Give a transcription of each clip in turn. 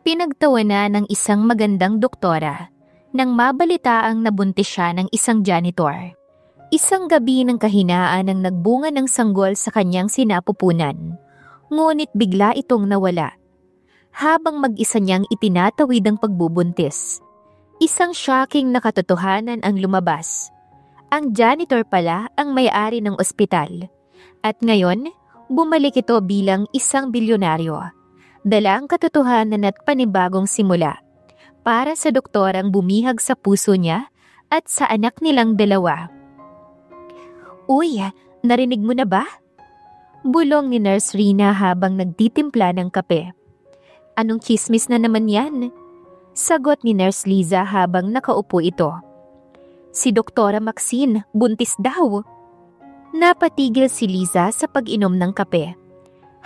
Pinagtawanan ng isang magandang doktora nang mabalitaang nabuntis siya ng isang janitor. Isang gabi ng kahinaan ang nagbunga ng sanggol sa kanyang sinapupunan, ngunit bigla itong nawala. Habang mag-isa niyang itinatawid ang pagbubuntis, isang shocking na katotohanan ang lumabas. Ang janitor pala ang may-ari ng ospital. At ngayon, bumalik ito bilang isang bilyonaryo. Dala ang katotohanan at panibagong simula para sa doktorang bumihag sa puso niya at sa anak nilang dalawa. "Uy, narinig mo na ba?" Bulong ni Nurse Rina habang nagtitimpla ng kape. "Anong chismis na naman yan?" Sagot ni Nurse Liza habang nakaupo ito. "Si Doktora Maxine, buntis daw." Napatigil si Liza sa pag-inom ng kape.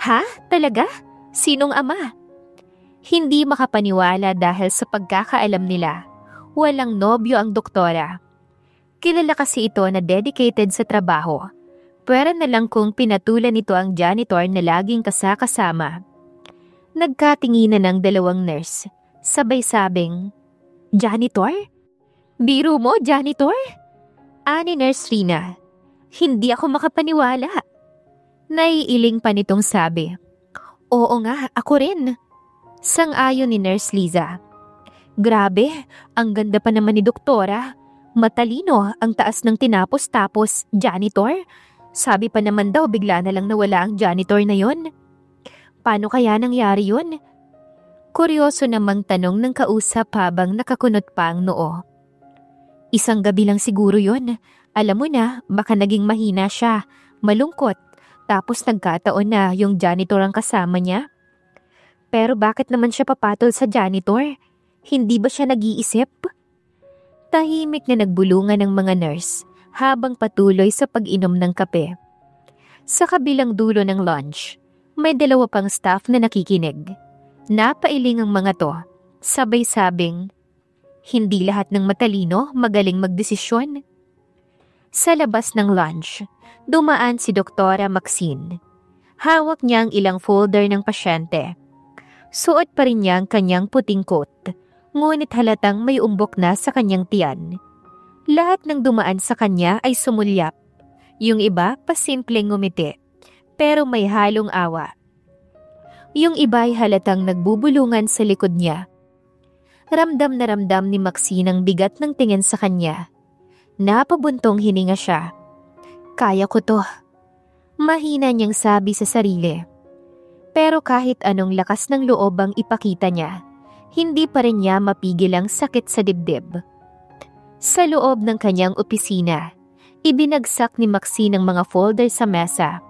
"Ha? Talaga? Sinong ama?" Hindi makapaniwala dahil sa pagkakaalam nila, walang nobyo ang doktora. Kilala kasi ito na dedicated sa trabaho. Pwera na lang kung pinatulan nito ang janitor na laging kasakasama. Nagkatinginan ng dalawang nurse, sabay sabing, "Janitor? Biro mo, janitor?" Ani Nurse Rina. "Hindi ako makapaniwala." Naiiling pa nitong sabi. "Oo nga, ako rin." Sang-ayon ni Nurse Liza. "Grabe, ang ganda pa naman ni doktora. Matalino, ang taas ng tinapos-tapos, janitor. Sabi pa naman daw bigla na lang nawala ang janitor na yon. Paano kaya nangyari yun?" Kuryoso namang tanong ng kausap habang nakakunot pa ang noo. "Isang gabi lang siguro yon. Alam mo na, baka naging mahina siya, malungkot, tapos nagkataon na yung janitor ang kasama niya." "Pero bakit naman siya papatol sa janitor? Hindi ba siya nag-iisip?" Tahimik na nagbulungan ng mga nurse habang patuloy sa pag-inom ng kape. Sa kabilang dulo ng lunch, may dalawa pang staff na nakikinig. Napailing ang mga to, sabay sabing, "Hindi lahat ng matalino magaling magdesisyon." Sa labas ng lunch, dumaan si Doktora Maxine. Hawak niya ang ilang folder ng pasyente. Suot pa rin niya ang kanyang puting coat, ngunit halatang may umbok na sa kanyang tiyan. Lahat ng dumaan sa kanya ay sumulyap. Yung iba pasimpleng ngumiti, pero may halong awa. Yung iba ay halatang nagbubulungan sa likod niya. Ramdam na ramdam ni Maxine ang bigat ng tingin sa kanya. Napabuntong hininga siya. "Kaya ko to." Mahina niyang sabi sa sarili. Pero kahit anong lakas ng loob ang ipakita niya, hindi pa rin niya mapigil ang sakit sa dibdib. Sa loob ng kanyang opisina, ibinagsak ni Maxine ang mga folder sa mesa.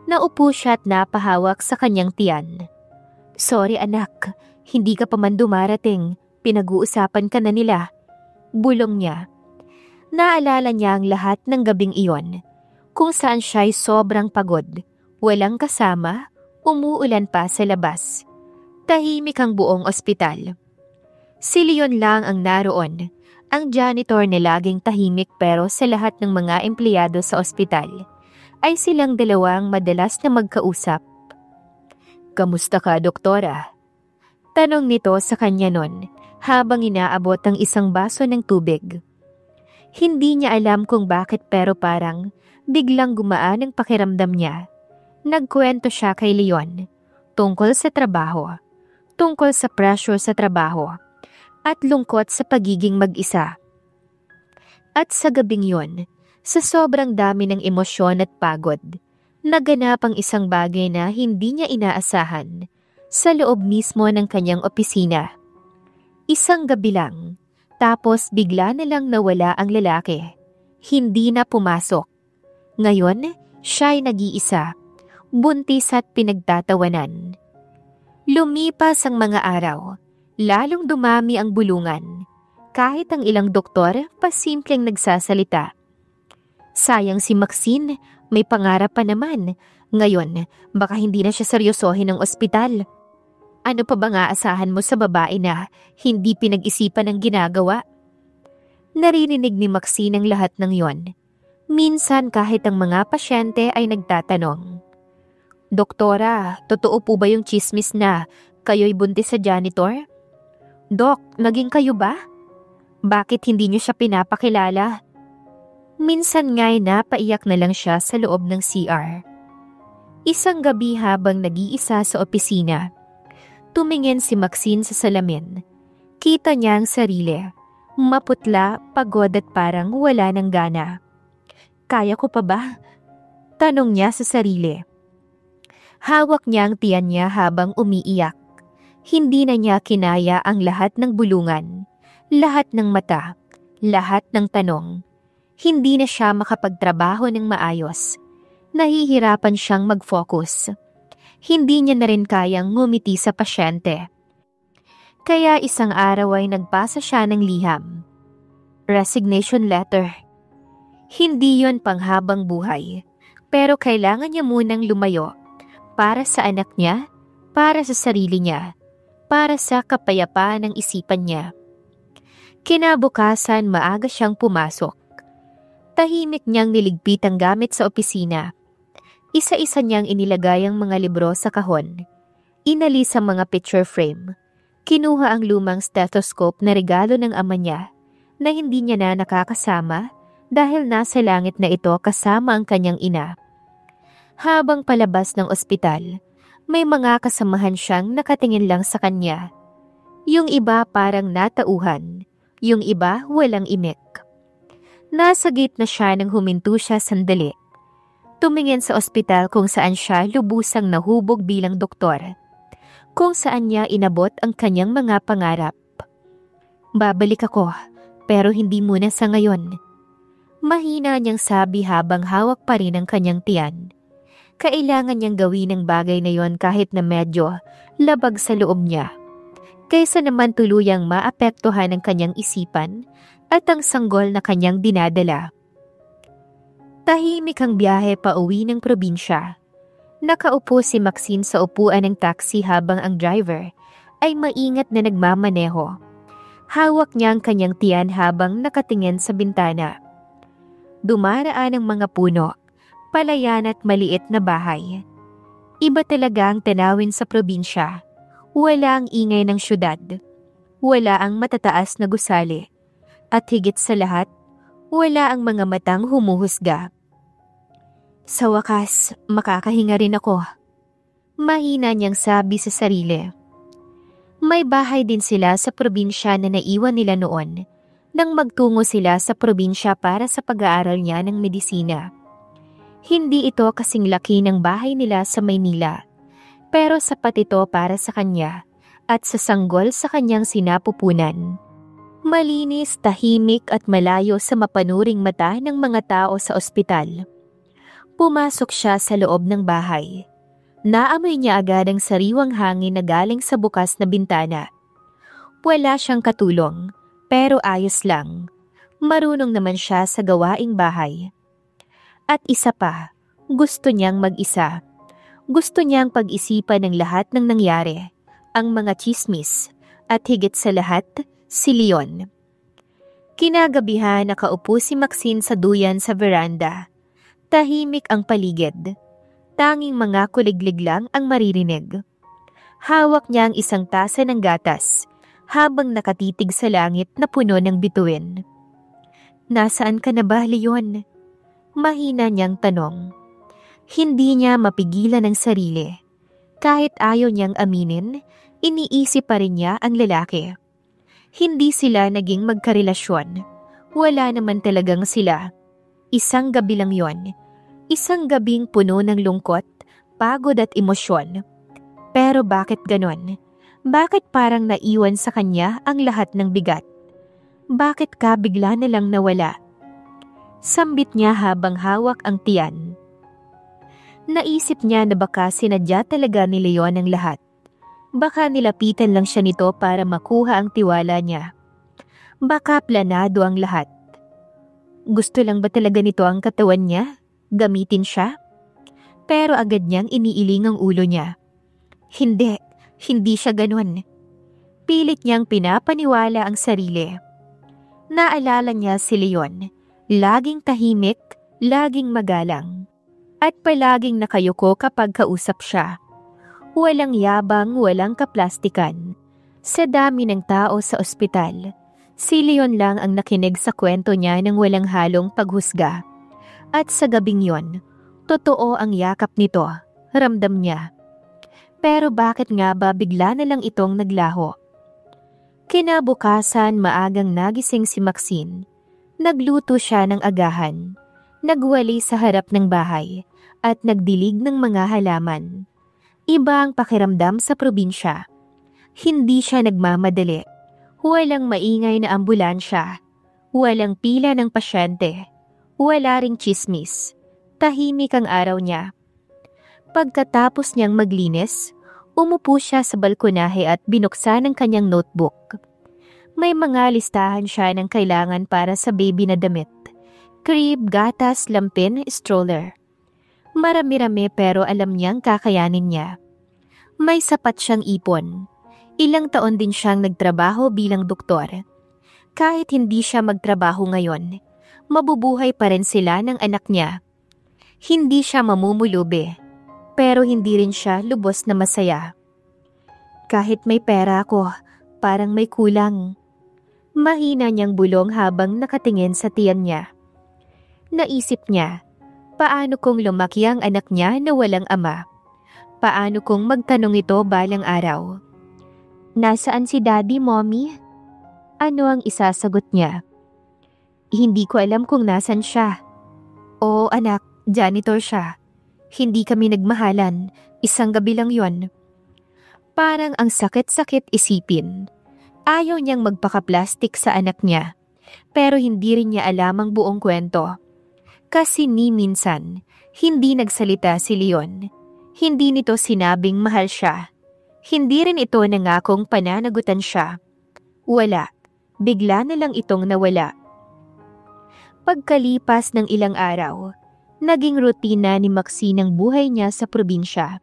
Naupo siya at napahawak sa kanyang tiyan. "Sorry anak, hindi ka pa man dumarating. Pinag-uusapan ka na nila." Bulong niya. Naalala niya ang lahat ng gabing iyon, kung saan siya'y sobrang pagod, walang kasama, umuulan pa sa labas. Tahimik ang buong ospital. Si Leon lang ang naroon, ang janitor na laging tahimik, pero sa lahat ng mga empleyado sa ospital, ay silang dalawang madalas na magkausap. "Kamusta ka, doktora?" Tanong nito sa kanya nun, habang inaabot ang isang baso ng tubig. Hindi niya alam kung bakit, pero parang biglang gumaan ang pakiramdam niya. Nagkwento siya kay Leon tungkol sa trabaho, tungkol sa pressure sa trabaho, at lungkot sa pagiging mag-isa. At sa gabing yon, sa sobrang dami ng emosyon at pagod, naganap ang isang bagay na hindi niya inaasahan sa loob mismo ng kanyang opisina. Isang gabi lang, tapos bigla na lang nawala ang lalaki. Hindi na pumasok. Ngayon, siya'y nag-iisa, buntis at pinagtatawanan. Lumipas ang mga araw, lalong dumami ang bulungan. Kahit ang ilang doktor, pasimpleng nagsasalita. Sayang si Maxine, may pangarap pa naman. Ngayon, baka hindi na siya seryosohin ng ospital. Ano pa bang aasahan mo sa babae na hindi pinag-isipan ang ginagawa? Naririnig ni Maxine ang lahat ng yon. Minsan kahit ang mga pasyente ay nagtatanong, "Doktora, totoo po ba yung chismis na Kayo'y buntis sa janitor? Dok, naging kayo ba? Bakit hindi niyo siya pinapakilala? Minsan nga'y napaiyak na lang siya sa loob ng CR. Isang gabi habang nag-iisa sa opisina, tumingin si Maxine sa salamin. Kita niya ang sarili. Maputla, pagod at parang wala ng gana. Kaya ko pa ba? Tanong niya sa sarili. Hawak niya ang tiyan niya habang umiiyak. Hindi na niya kinaya ang lahat ng bulungan, lahat ng mata, lahat ng tanong. Hindi na siya makapagtrabaho ng maayos. Nahihirapan siyang mag-focus. Hindi niya na rin kayang ngumiti sa pasyente. Kaya isang araw ay nagpasa siya ng liham. Resignation letter. Hindi yon panghabang buhay, pero kailangan niya munang lumayo para sa anak niya, para sa sarili niya, para sa kapayapaan ng isipan niya. Kinabukasan maaga siyang pumasok. Tahimik niyang niligpit ang gamit sa opisina. Isa-isa niyang inilagay ang mga libro sa kahon. Inalis ang mga picture frame. Kinuha ang lumang stethoscope na regalo ng ama niya na hindi niya na nakakasama dahil nasa langit na ito kasama ang kanyang ina. Habang palabas ng ospital, may mga kasamahan siyang nakatingin lang sa kanya. Yung iba parang natauhan, yung iba walang imik. Nasa gate na siya nang huminto siya sandali. Tumingin sa ospital kung saan siya lubusang nahubog bilang doktor. Kung saan niya inabot ang kanyang mga pangarap. Babalik ako, pero hindi muna sa ngayon. Mahina niyang sabi habang hawak pa rin ang kanyang tiyan. Kailangan niyang gawin ang bagay na yon kahit na medyo labag sa loob niya. Kaysa naman tuluyang maapektuhan ang kanyang isipan at ang sanggol na kanyang dinadala. Tahimik ang biyahe pa uwi ng probinsya. Nakaupo si Maxine sa upuan ng taxi habang ang driver ay maingat na nagmamaneho. Hawak niya ang kanyang tiyan habang nakatingin sa bintana. Dumaraan ang mga puno, palayan at maliit na bahay. Iba talaga ang tanawin sa probinsya. Wala ang ingay ng syudad. Wala ang matataas na gusali. At higit sa lahat, wala ang mga matang humuhusga. Sa wakas, makakahinga rin ako. Mahina niyang sabi sa sarili. May bahay din sila sa probinsya na naiwan nila noon nang magtungo sila sa probinsya para sa pag-aaral niya ng medisina. Hindi ito kasing laki ng bahay nila sa Maynila, pero sapat ito para sa kanya at sa sanggol sa kanyang sinapupunan. Malinis, tahimik at malayo sa mapanuring mata ng mga tao sa ospital. Pumasok siya sa loob ng bahay. Naamoy niya agad ang sariwang hangin na galing sa bukas na bintana. Wala siyang katulong, pero ayos lang. Marunong naman siya sa gawaing bahay. At isa pa, gusto niyang mag-isa. Gusto niyang pag-isipan ng lahat ng nangyari, ang mga tsismis, at higit sa lahat, si Leon. Kinagabihan nakaupo si Maxine sa duyan sa veranda. Tahimik ang paligid. Tanging mga kuliglig lang ang maririnig. Hawak niya ang isang tasa ng gatas habang nakatitig sa langit na puno ng bituin. Nasaan ka na ba, Leon? Mahina niyang tanong. Hindi niya mapigilan ang sarili. Kahit ayaw niyang aminin, iniisip pa rin niya ang lalaki. Hindi sila naging magkarelasyon. Wala naman talagang sila. Isang gabi lang yon. Isang gabing puno ng lungkot, pagod at emosyon. Pero bakit ganon? Bakit parang naiwan sa kanya ang lahat ng bigat? Bakit ka bigla na lang nawala? Sambit niya habang hawak ang tiyan. Naisip niya na baka sinadya talaga ni Leon ang lahat. Baka nilapitan lang siya nito para makuha ang tiwala niya. Baka planado ang lahat. Gusto lang ba talaga nito ang katawan niya? Gamitin siya? Pero agad niyang iniiling ang ulo niya. Hindi siya ganun. Pilit niyang pinapaniwala ang sarili. Naalala niya si Leon, laging tahimik, laging magalang, at palaging nakayuko kapag kausap siya. Walang yabang, walang kaplastikan. Sa dami ng tao sa ospital, si Leon lang ang nakinig sa kwento niya ng walang halong paghusga. At sa gabing yon, totoo ang yakap nito, ramdam niya. Pero bakit nga ba bigla na lang itong naglaho? Kinabukasan maagang nagising si Maxine. Nagluto siya ng agahan. Nagwali sa harap ng bahay at nagdilig ng mga halaman. Iba ang pakiramdam sa probinsya. Hindi siya nagmamadali. Walang maingay na ambulansya. Walang pila ng pasyente. Wala ring tsismis. Tahimik ang araw niya. Pagkatapos niyang maglinis, umupo siya sa balkonahe at binuksan ang kanyang notebook. May mga listahan siya ng kailangan para sa baby na damit. Crib, gatas, lampin, stroller. Marami-rami pero alam niyang kakayanin niya. May sapat siyang ipon. Ilang taon din siyang nagtrabaho bilang doktor. Kahit hindi siya magtrabaho ngayon, mabubuhay pa rin sila ng anak niya. Hindi siya mamumulubi, pero hindi rin siya lubos na masaya. Kahit may pera ako, parang may kulang. Mahina niyang bulong habang nakatingin sa tiyan niya. Naisip niya, paano kung lumaki ang anak niya na walang ama? Paano kung magtanong ito balang araw? Nasaan si Daddy, Mommy? Ano ang isasagot niya? Hindi ko alam kung nasan siya. Oo anak, janitor siya. Hindi kami nagmahalan, isang gabi lang yon. Parang ang sakit-sakit isipin. Ayaw niyang magpaka-plastic sa anak niya, pero hindi rin niya alam ang buong kwento. Kasi ni minsan, hindi nagsalita si Leon. Hindi nito sinabing mahal siya. Hindi rin ito nangakong pananagutan siya. Wala. Bigla na lang itong nawala. Pagkalipas ng ilang araw, naging rutina ni Maxine ang buhay niya sa probinsya.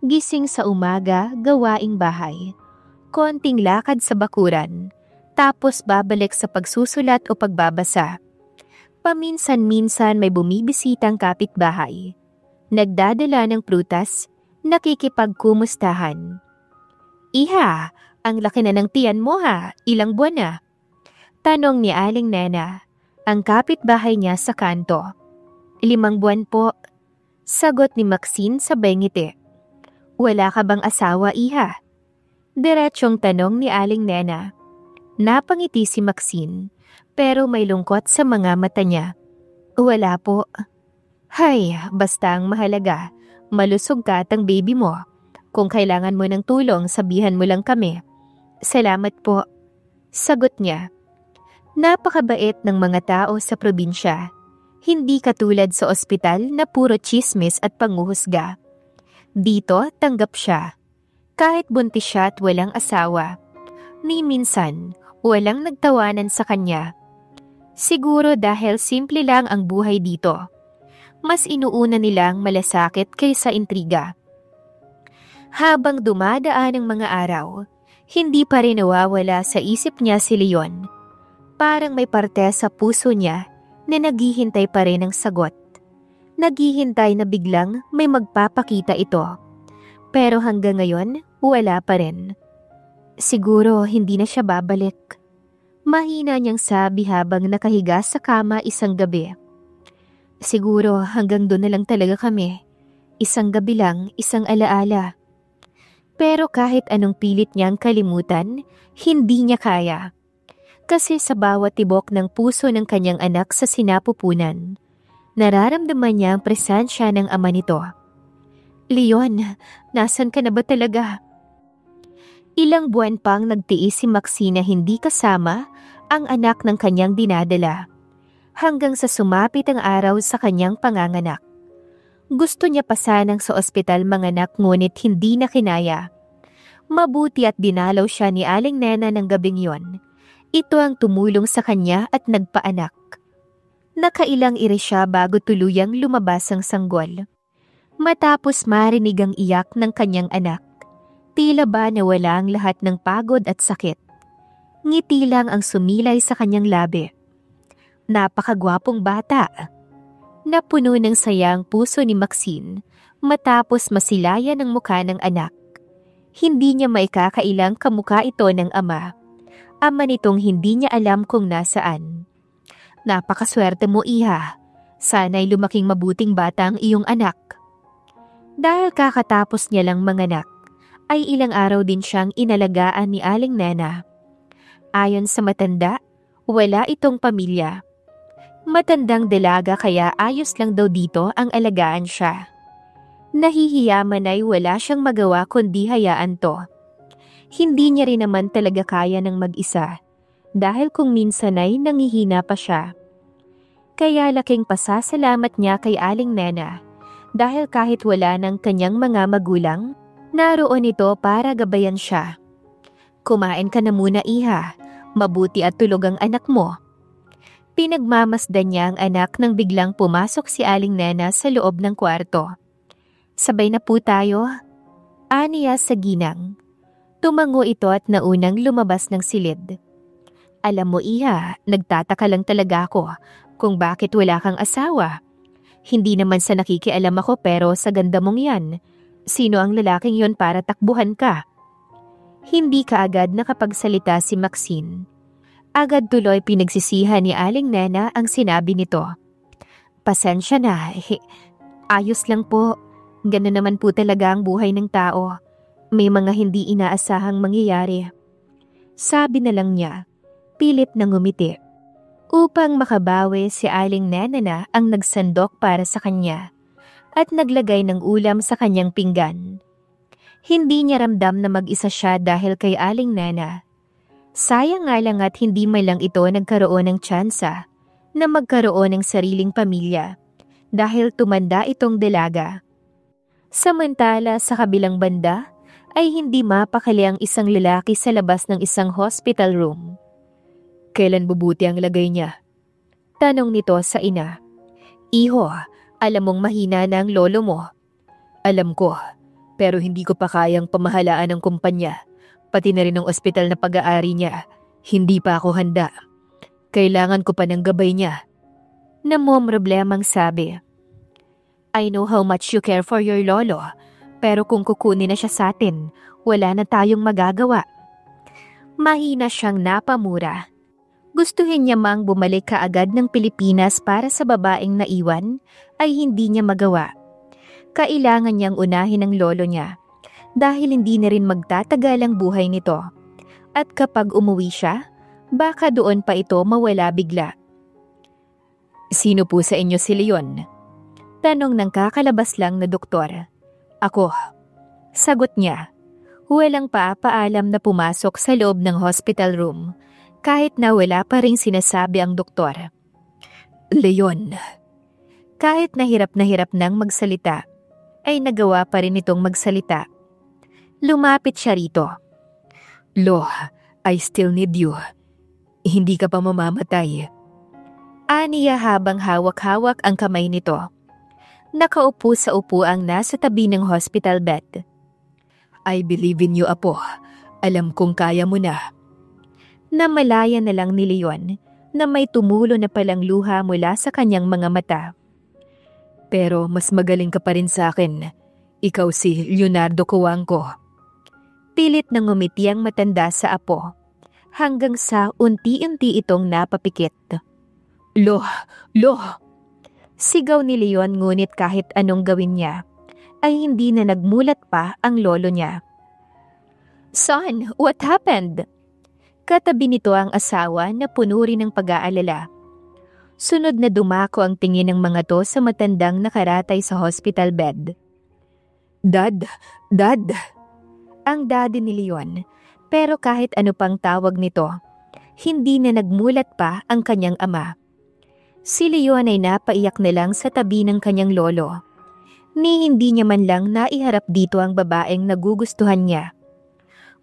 Gising sa umaga, gawaing bahay. Konting lakad sa bakuran. Tapos babalik sa pagsusulat o pagbabasa. Paminsan-minsan may bumibisitang kapitbahay. Nagdadala ng prutas, nakikipagkumustahan. Iha, ang laki na ng tiyan mo ha, ilang buwan na? Tanong ni Aling Nena, ang kapitbahay niya sa kanto. 5 buwan po. Sagot ni Maxine sabay ngiti. Wala ka bang asawa, Iha? Diretsyong tanong ni Aling Nena. Napangiti si Maxine. Pero may lungkot sa mga mata niya. Wala po. Hay, basta ang mahalaga, malusog ka at ang baby mo. Kung kailangan mo ng tulong, sabihan mo lang kami. Salamat po. Sagot niya. Napakabait ng mga tao sa probinsya. Hindi katulad sa ospital na puro chismis at panguhusga. Dito, tanggap siya. Kahit buntis siya at walang asawa. Ni minsan, walang nagtawanan sa kanya. Siguro dahil simple lang ang buhay dito. Mas inuuna nilang malasakit kaysa intriga. Habang dumadaan ang mga araw, hindi pa rin nawawala sa isip niya si Leon. Parang may parte sa puso niya na naghihintay pa rin ng sagot. Naghihintay na biglang may magpapakita ito. Pero hanggang ngayon, wala pa rin. Siguro hindi na siya babalik. Mahina niyang sabi habang nakahiga sa kama isang gabi. Siguro hanggang doon na lang talaga kami. Isang gabi lang, isang alaala. Pero kahit anong pilit niyang kalimutan, hindi niya kaya. Kasi sa bawat tibok ng puso ng kanyang anak sa sinapupunan, nararamdaman niya ang presensya ng ama nito. Leon, nasan ka na ba talaga? Ilang buwan pang nagtiis si Maxine na hindi kasama ang anak ng kanyang dinadala. Hanggang sa sumapit ang araw sa kanyang panganganak. Gusto niya pa sanang sa ospital manganak ngunit hindi na kinaya. Mabuti at dinalaw siya ni Aling Nena ng gabing yon. Ito ang tumulong sa kanya at nagpaanak. Nakailang iri siya bago tuluyang lumabas ang sanggol. Matapos marinig ang iyak ng kanyang anak, tila ba nawala ang lahat ng pagod at sakit. Ngiti lang ang sumilay sa kanyang labi. Napakagwapong bata. Napuno ng saya ang puso ni Maxine matapos masilayan ang mukha ng anak. Hindi niya maikakailang kamukha ito ng ama. Ama nitong hindi niya alam kung nasaan. Napakaswerte mo, iha. Sana'y lumaking mabuting bata ang iyong anak. Dahil kakatapos niya lang manganak, ay ilang araw din siyang inalagaan ni Aling Nena. Ayon sa matanda, wala itong pamilya. Matandang dalaga kaya ayos lang daw dito ang alagaan siya. Nahihiya man ay wala siyang magawa kundi hayaan to. Hindi niya rin naman talaga kaya ng mag-isa dahil kung minsan ay nangihina pa siya. Kaya laking pasasalamat niya kay Aling Nena dahil kahit wala ng kanyang mga magulang, naroon ito para gabayan siya. Kumain ka na muna, iha. Mabuti at tulog ang anak mo. Pinagmamasdan niya ang anak nang biglang pumasok si Aling Nena sa loob ng kwarto. Sabay na po tayo, aniya sa ginang. Tumango ito at naunang lumabas ng silid. Alam mo, iha, nagtataka lang talaga ako kung bakit wala kang asawa. Hindi naman sa nakikialam ako pero sa ganda mong yan. Sino ang lalaking yon para takbuhan ka? Hindi kaagad nakapagsalita si Maxine. Agad tuloy pinagsisihan ni Aling Nena ang sinabi nito. Pasensya na, ayos lang po. Ganun naman po talaga ang buhay ng tao. May mga hindi inaasahang mangyayari. Sabi na lang niya, pilit na ngumiti. Upang makabawi si Aling Nena na ang nagsandok para sa kanya at naglagay ng ulam sa kanyang pinggan. Hindi niya ramdam na mag-isa siya dahil kay Aling Nena. Sayang nga lang at hindi man lang ito nagkaroon ng tsansa na magkaroon ng sariling pamilya dahil tumanda itong dalaga. Samantala sa kabilang banda ay hindi mapakali ang isang lalaki sa labas ng isang hospital room. Kailan bubuti ang lagay niya? Tanong nito sa ina. Iho, alam mong mahina na ang lolo mo. Alam ko, pero hindi ko pa kayang pamahalaan ng kumpanya. Pati na rin ang ospital na pag-aari niya. Hindi pa ako handa. Kailangan ko pa ng gabay niya. Namomroblemang sabi. I know how much you care for your lolo, pero kung kukunin na siya sa atin, wala na tayong magagawa. Mahina siyang napamura. Gustuhin niya mang bumalik kaagad ng Pilipinas para sa babaeng naiwan, ay hindi niya magawa. Kailangan niyang unahin ang lolo niya, dahil hindi na rin magtatagal ang buhay nito. At kapag umuwi siya, baka doon pa ito mawala bigla. Sino po sa inyo si Leon? Tanong ng kakalabas lang na doktor. Ako. Sagot niya. Walang paapaalam na pumasok sa loob ng hospital room kahit na wala pa ring sinasabi ang doktor. Leon. Kahit na hirap nang magsalita, ay nagawa pa rin itong magsalita. Lumapit siya rito. Lo, I still need you. Hindi ka pa mamamatay. Aniya habang hawak-hawak ang kamay nito. Nakaupo sa upuang nasa tabi ng hospital bed. I believe in you, apo. Alam kong kaya mo na. Namalaya na lang ni Leon na may tumulo na palang luha mula sa kanyang mga mata. Pero mas magaling ka pa rin sa akin. Ikaw si Leonardo Cuangco. Pilit na ngumiti ang matanda sa apo hanggang sa unti-unti itong napapikit. Lo! Sigaw ni Leon ngunit kahit anong gawin niya, ay hindi na nagmulat pa ang lolo niya. Son, what happened? Katabi nito ang asawa na puno rin ng pag-aalala. Sunod na dumako ang tingin ng mga to sa matandang nakaratay sa hospital bed. Dad! Ang daddy ni Leon, pero kahit ano pang tawag nito, hindi na nagmulat pa ang kanyang ama. Si Leon ay napaiyak na lang sa tabi ng kanyang lolo. Ni hindi niya man lang naiharap dito ang babaeng nagugustuhan niya.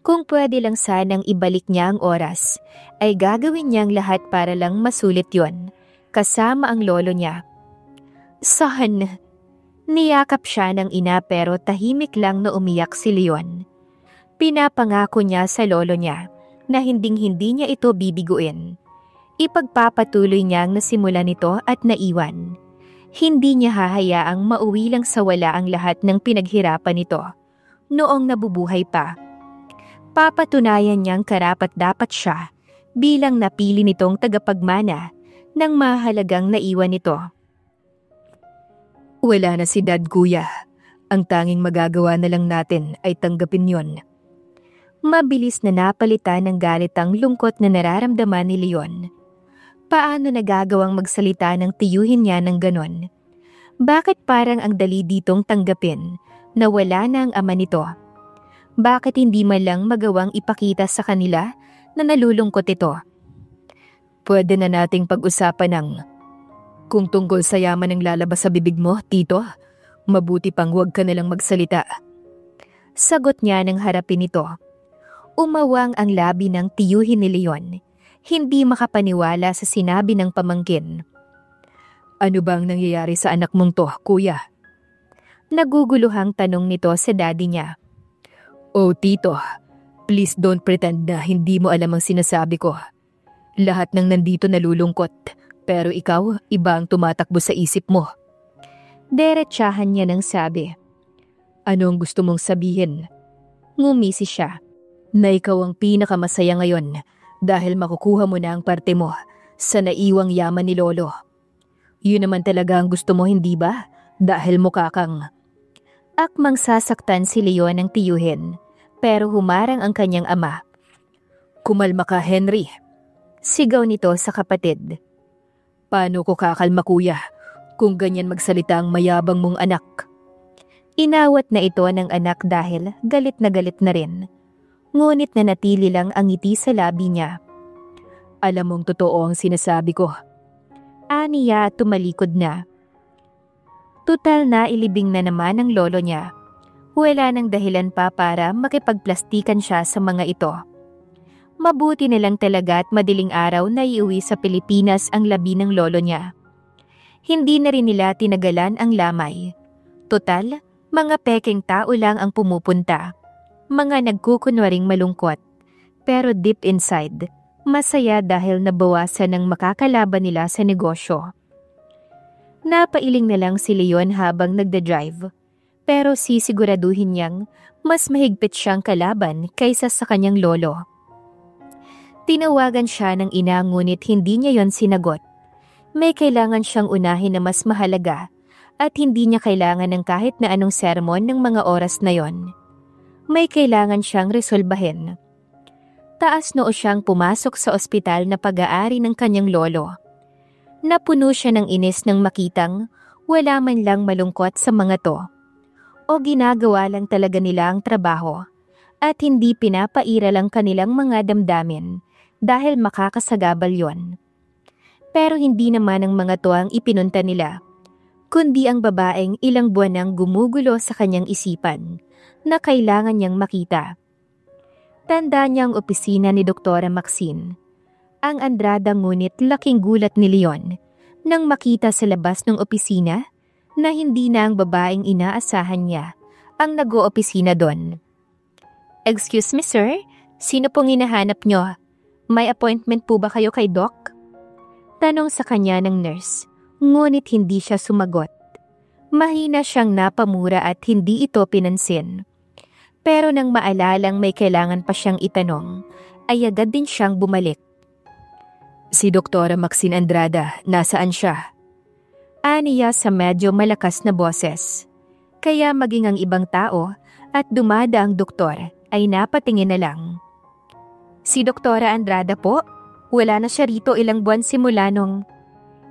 Kung pwede lang sanang ibalik niya ang oras, ay gagawin niyang lahat para lang masulit yon, kasama ang lolo niya. Son! Niyakap siya ng ina pero tahimik lang na umiyak si Leon. Pinapangako niya sa lolo niya na hinding-hindi niya ito bibiguin. Ipagpapatuloy niyang nasimula nito at naiwan. Hindi niya hahayaang mauwi lang sa wala ang lahat ng pinaghirapan nito noong nabubuhay pa. Papatunayan niyang karapat-dapat siya bilang napili nitong tagapagmana ng mahalagang naiwan nito. Wala na si Dad, Kuya. Ang tanging magagawa na lang natin ay tanggapin yon. Mabilis na napalitan ng galit ang lungkot na nararamdaman ni Leon. Paano nagagawang magsalita ng tiyuhin niya ng ganon? Bakit parang ang dali ditong tanggapin na wala na ang ama nito? Bakit hindi man lang magawang ipakita sa kanila na nalulungkot ito? Pwede na nating pag-usapan ng kung tungkol sa yaman ang lalabas sa bibig mo, Tito. Mabuti pang huwag ka nalang magsalita. Sagot niya nang harapin ito. Umawang ang labi ng tiyuhin ni Leon. Hindi makapaniwala sa sinabi ng pamangkin. Ano bang nangyayari sa anak mong to, Kuya? Naguguluhang tanong nito sa daddy niya. Oh, Tito, please don't pretend na hindi mo alam ang sinasabi ko. Lahat ng nandito nalulungkot, pero ikaw, iba ang tumatakbo sa isip mo. Derechahan niya nang sabi. Ano ang gusto mong sabihin? Ngumisi siya. Na ikaw ang pinakamasaya ngayon dahil makukuha mo na ang parte mo sa naiwang yaman ni Lolo. Yun naman talaga ang gusto mo, hindi ba? Dahil mukha kang... Akmang sasaktan si Leon ng tiyuhin, pero humarang ang kanyang ama. Kumalma ka, Henry. Sigaw nito sa kapatid. Paano ko kakalma, Kuya, kung ganyan magsalita ang mayabang mong anak? Inawat na ito ng anak dahil galit na rin. Ngunit nanatili lang ang ngiti sa labi niya. Alam mong totoo ang sinasabi ko. Aniya at tumalikod na. Tutal na ilibing na naman ang lolo niya. Wala nang dahilan pa para makipagplastikan siya sa mga ito. Mabuti na lang talaga at madaling araw na iuwi sa Pilipinas ang labi ng lolo niya. Hindi na rin nila tinagalan ang lamay. Tutal, mga peking tao lang ang pumupunta. Mga nagkukunwaring malungkot. Pero deep inside, masaya dahil nabawasan ng makakalaban nila sa negosyo. Napailing na lang si Leon habang nagda-drive. Pero sisiguraduhin niyang mas mahigpit siyang kalaban kaysa sa kanyang lolo. Tinawagan siya ng ina ngunit hindi niya yon sinagot. May kailangan siyang unahin na mas mahalaga at hindi niya kailangan ng kahit na anong sermon ng mga oras na yon. May kailangan siyang resolbahin. Taas noo siyang pumasok sa ospital na pag-aari ng kanyang lolo. Napuno siya ng inis nang makitang wala man lang malungkot sa mga to. O ginagawa lang talaga nila ang trabaho at hindi pinapaira lang kanilang mga damdamin dahil makakasagabal yon. Pero hindi naman ang mga to ang ipinunta nila, kundi ang babaeng ilang buwan nang gumugulo sa kanyang isipan na kailangan niyang makita. Tanda niya ang opisina ni Doktora Maxine. Ang Andrada ngunit laking gulat ni Leon nang makita sa labas ng opisina na hindi na ang babaeng inaasahan niya ang nag-oopisina doon. Excuse me, sir? Sino pong hinahanap niyo? May appointment po ba kayo kay Doc? Tanong sa kanya ng nurse, ngunit hindi siya sumagot. Mahina siyang napamura at hindi ito pinansin. Pero nang maalalang may kailangan pa siyang itanong, ay agad din siyang bumalik. Si Doktora Maxine Andrada, nasaan siya? Aniya sa medyo malakas na boses. Kaya maging ang ibang tao at dumada ang doktor ay napatingin na lang. Si Doktora Andrada po, wala na siya rito ilang buwan simula nung...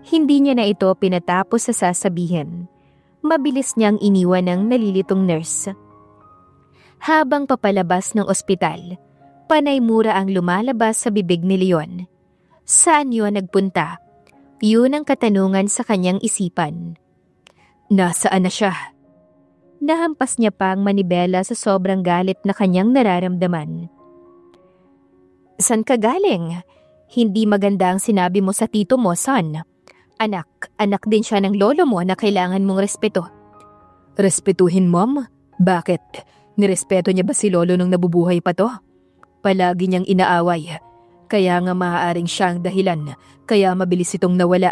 Hindi niya na ito pinatapos sa sasabihin. Mabilis niyang iniwan ng nalilitong nurse. Habang papalabas ng ospital, panay mura ang lumalabas sa bibig ni Leon. Saan yun nagpunta? Yun ang katanungan sa kanyang isipan. Nasaan na siya? Nahampas niya pa ang manibela sa sobrang galit na kanyang nararamdaman. San ka galing? Hindi maganda ang sinabi mo sa tito mo, son. Anak din siya ng lolo mo na kailangan mong respeto. Respetuhin, Mom? Bakit? Nirespeto niya ba si lolo nung nabubuhay pa to? Palagi niyang inaaway. Kaya nga maaaring siya ang dahilan, kaya mabilis itong nawala.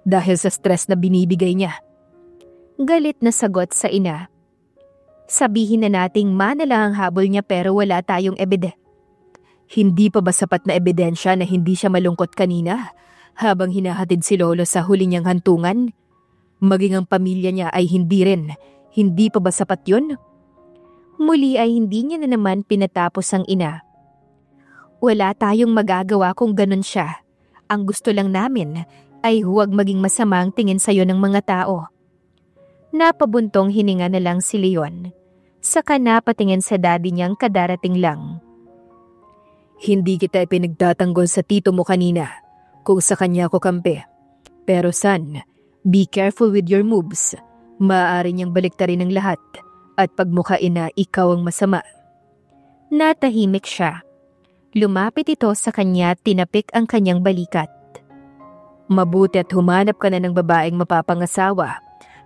dahil sa stress na binibigay niya. Galit na sagot sa ina. Sabihin na nating manala ang habol niya pero wala tayong ebidensya. Hindi pa ba sapat na ebidensya na hindi siya malungkot kanina habang hinahatid si Lolo sa huli niyang hantungan? Maging ang pamilya niya ay hindi rin. Hindi pa ba sapat yun? Muli ay hindi niya na naman pinatapos ang ina. Wala tayong magagawa kung ganun siya. Ang gusto lang namin ay huwag maging masama ang tingin sa'yo ng mga tao. Napabuntong hininga na lang si Leon. Saka napatingin sa daddy niyang kadarating lang. Hindi kita ipinagtatanggol sa tito mo kanina kung sa kanya ako kampi. Pero son, be careful with your moves. Maaari niyang baliktarin ang lahat at pagmukhain na ikaw ang masama. Natahimik siya. Lumapit ito sa kanya at tinapik ang kanyang balikat. Mabuti at humanap ka na ng babaeng mapapangasawa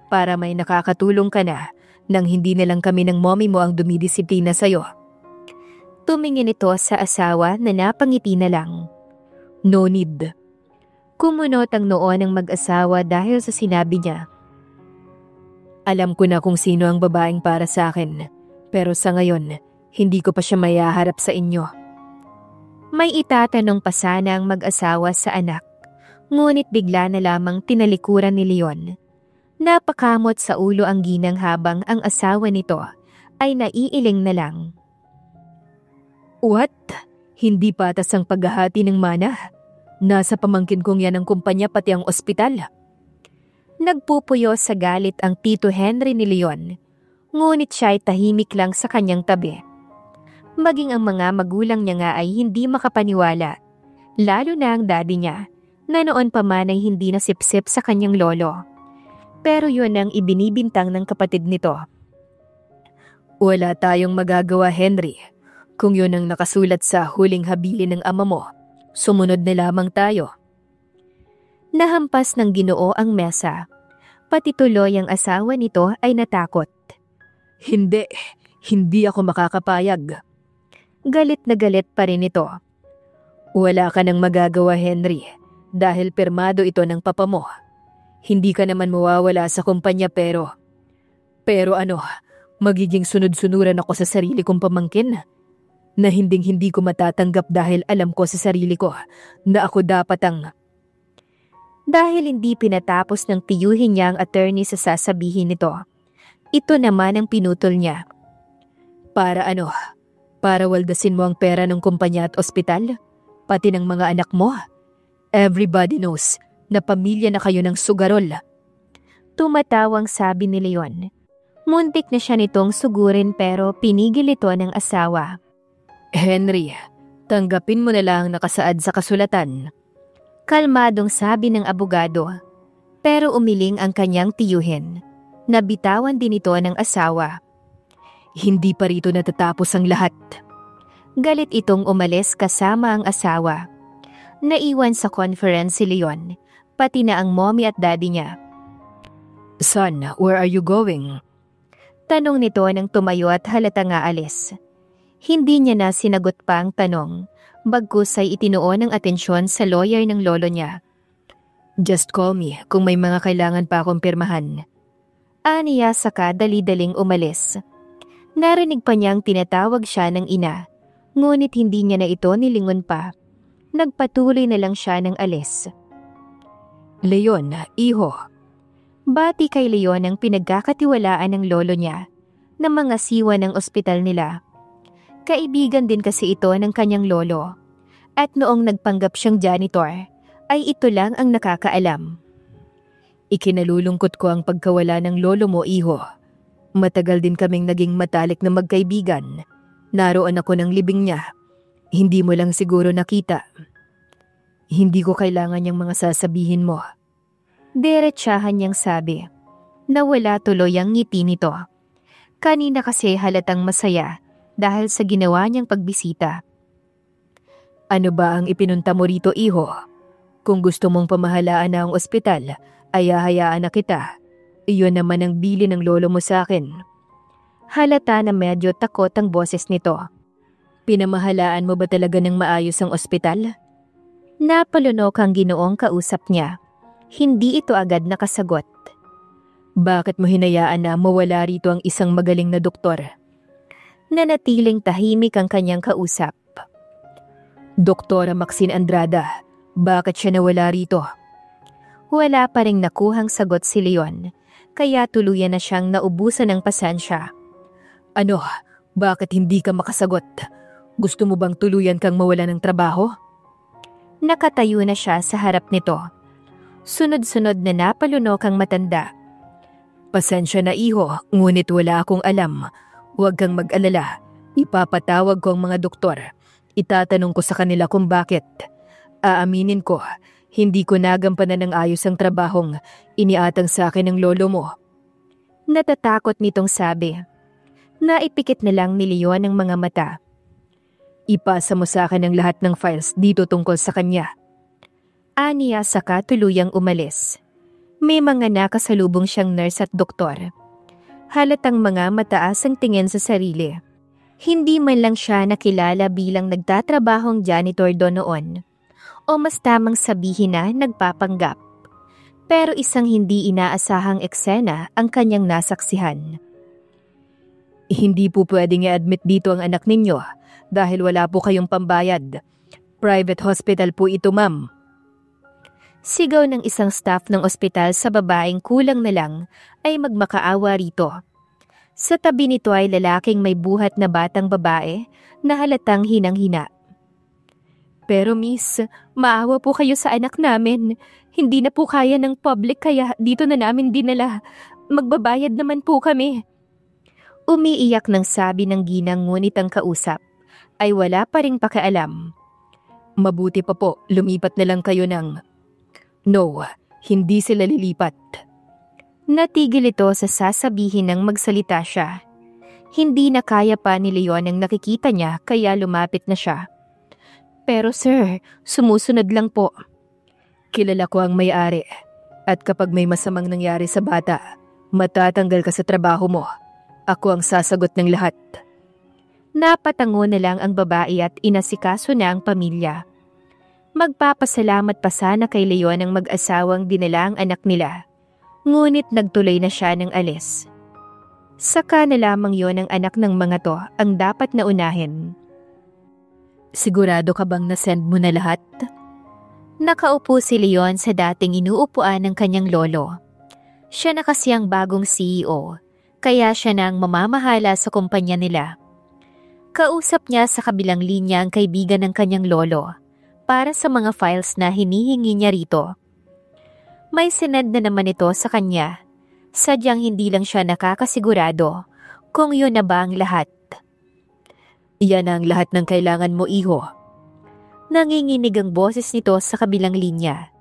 para may nakakatulong ka na nang hindi na lang kami ng mommy mo ang dumidisiplina sa'yo. Tumingin ito sa asawa na napangiti na lang. No need. Kumunot ang noo ng mag-asawa dahil sa sinabi niya. Alam ko na kung sino ang babaeng para sa akin, pero sa ngayon, hindi ko pa siya mayaharap sa inyo. May itatanong pa sana ang mag-asawa sa anak, ngunit bigla na lamang tinalikuran ni Leon. Napakamot sa ulo ang ginang habang ang asawa nito ay naiiling na lang. What? Hindi patas ang paghahati ng mana? Nasa pamangkin kong yan ang kumpanya pati ang ospital. Nagpupuyo sa galit ang Tito Henry ni Leon, ngunit siya ay tahimik lang sa kanyang tabi. Maging ang mga magulang niya nga ay hindi makapaniwala, lalo na ang daddy niya, na noon pa man ay hindi nasipsip sa kanyang lolo. Pero yun ang ibinibintang ng kapatid nito. Wala tayong magagawa, Henry. Kung yun ang nakasulat sa huling habilin ng ama mo, sumunod na lamang tayo. Nahampas ng Ginoo ang mesa. Pati tuloy ang asawa nito ay natakot. Hindi ako makakapayag. Galit na galit pa rin ito. Wala ka nang magagawa, Henry, dahil pirmado ito ng papa mo. Hindi ka naman mawawala sa kumpanya pero ano, magiging sunod-sunuran ako sa sarili kong pamangkin na hindi ko matatanggap dahil alam ko sa sarili ko na ako dapat ang... Dahil hindi pinatapos ng tiyuhin niya ang attorney sa sasabihin nito, ito naman ang pinutol niya. Para ano? Para waldasin mo ang pera ng kumpanya at ospital? Pati ng mga anak mo? Everybody knows na pamilya na kayo ng sugarol. Tumatawang sabi ni Leon. Muntik na siya nitong sugurin pero pinigil ito ng asawa. Henry, tanggapin mo na lang nakasaad sa kasulatan. Kalmadong sabi ng abogado. Pero umiling ang kanyang tiyuhin. Nabitawan din ito ng asawa. Hindi pa rito natatapos ang lahat. Galit itong umalis kasama ang asawa. Naiwan sa conference si Leon, pati na ang mommy at daddy niya. Son, where are you going? Tanong nito nang tumayo at halatang aalis. Hindi niya na sinagot pa ang tanong, bagkus ay itinuon ng atensyon sa lawyer ng lolo niya. Just call me kung may mga kailangan pa akong pirmahan. Aniya saka dali-daling umalis. Narinig pa niyang tinatawag siya ng ina, ngunit hindi niya na ito nilingon pa. Nagpatuloy na lang siya ng alis. Leon, iho. Bati kay Leon ang pinagkakatiwalaan ng lolo niya na mga siwa ng ospital nila. Kaibigan din kasi ito ng kanyang lolo. At noong nagpanggap siyang janitor, ay ito lang ang nakakaalam. Ikinalulungkot ko ang pagkawala ng lolo mo, iho. Matagal din kaming naging matalik na magkaibigan. Naroon ako ng libing niya. Hindi mo lang siguro nakita. Hindi ko kailangan yung mga sasabihin mo. Diretsahan niyang sabi. Nawala tuloy ang ngiti nito. Kanina kasi halatang masaya dahil sa ginawa niyang pagbisita. Ano ba ang ipinunta mo rito, iho? Kung gusto mong pamahalaan na ang ospital, ay hahayaan na kita. Iyon naman ang bili ng lolo mo sa akin. Halata na medyo takot ang boses nito. Pinamahalaan mo ba talaga ng maayos ang ospital? Napalunok ang Ginoong kausap niya. Hindi ito agad nakasagot. Bakit mo hinayaan na mawala rito ang isang magaling na doktor? Nanatiling tahimik ang kanyang kausap. Doktora Maxine Andrada, bakit siya nawala rito? Wala pa ring nakuhang sagot si Leon, kaya tuluyan na siyang naubusan ng pasensya. Ano, bakit hindi ka makasagot? Gusto mo bang tuluyan kang mawala ng trabaho? Nakatayo na siya sa harap nito. Sunod-sunod na napalunok ang matanda. Pasensya na iho, ngunit wala akong alam. Huwag kang mag-alala. Ipapatawag ko ang mga doktor. Itatanong ko sa kanila kung bakit. Aaminin ko, hindi ko nagampanan ng ayos ang trabahong iniatang sa akin ng lolo mo. Natatakot nitong sabi. Naipikit na lang ni Leon ang mga mata. Ipasa mo sa akin ang lahat ng files dito tungkol sa kanya. Aniya saka tuluyang umalis. May mga nakasalubong siyang nurse at doktor. Halatang mga mataas ang tingin sa sarili. Hindi man lang siya nakilala bilang nagtatrabahong janitor doon noon. O mas tamang sabihin na nagpapanggap. Pero isang hindi inaasahang eksena ang kanyang nasaksihan. Hindi po pwedeng i-admit dito ang anak ninyo dahil wala po kayong pambayad. Private hospital po ito, ma'am. Sigaw ng isang staff ng ospital sa babaeng kulang na lang ay magmakaawa rito. Sa tabi nito ay lalaking may buhat na batang babae na halatang hinang-hina. Pero miss, maawa po kayo sa anak namin. Hindi na po kaya ng public kaya dito na namin dinala. Magbabayad naman po kami. Umiiyak ng sabi ng ginang ngunit ang kausap ay wala pa ring pakialam. Mabuti pa po, lumipat na lang kayo ng... No, hindi sila lilipat. Natigil ito sa sasabihin ng magsalita siya. Hindi na kaya pa ni Leon ang nakikita niya kaya lumapit na siya. Pero sir, sumusunod lang po. Kilala ko ang may-ari at kapag may masamang nangyari sa bata, matatanggal ka sa trabaho mo. Ako ang sasagot ng lahat. Napatango na lang ang babae at inasikaso na ang pamilya. Magpapasalamat pa sana kay Leon ang mag-asawang dinala ang anak nila. Ngunit nagtuloy na siya ng alis. Saka na lamang yon ang anak ng mga to ang dapat na unahin. Sigurado ka bang nasend mo na lahat? Nakaupo si Leon sa dating inuupuan ng kanyang lolo. Siya na kasi ang bagong CEO, kaya siya na ang mamamahala sa kumpanya nila. Kausap niya sa kabilang linya ang kaibigan ng kanyang lolo para sa mga files na hinihingi niya rito. May sinend na naman ito sa kanya. Sadyang hindi lang siya nakakasigurado kung yun na ba ang lahat. Iyan ang lahat ng kailangan mo, iho. Nanginginig ang boses nito sa kabilang linya.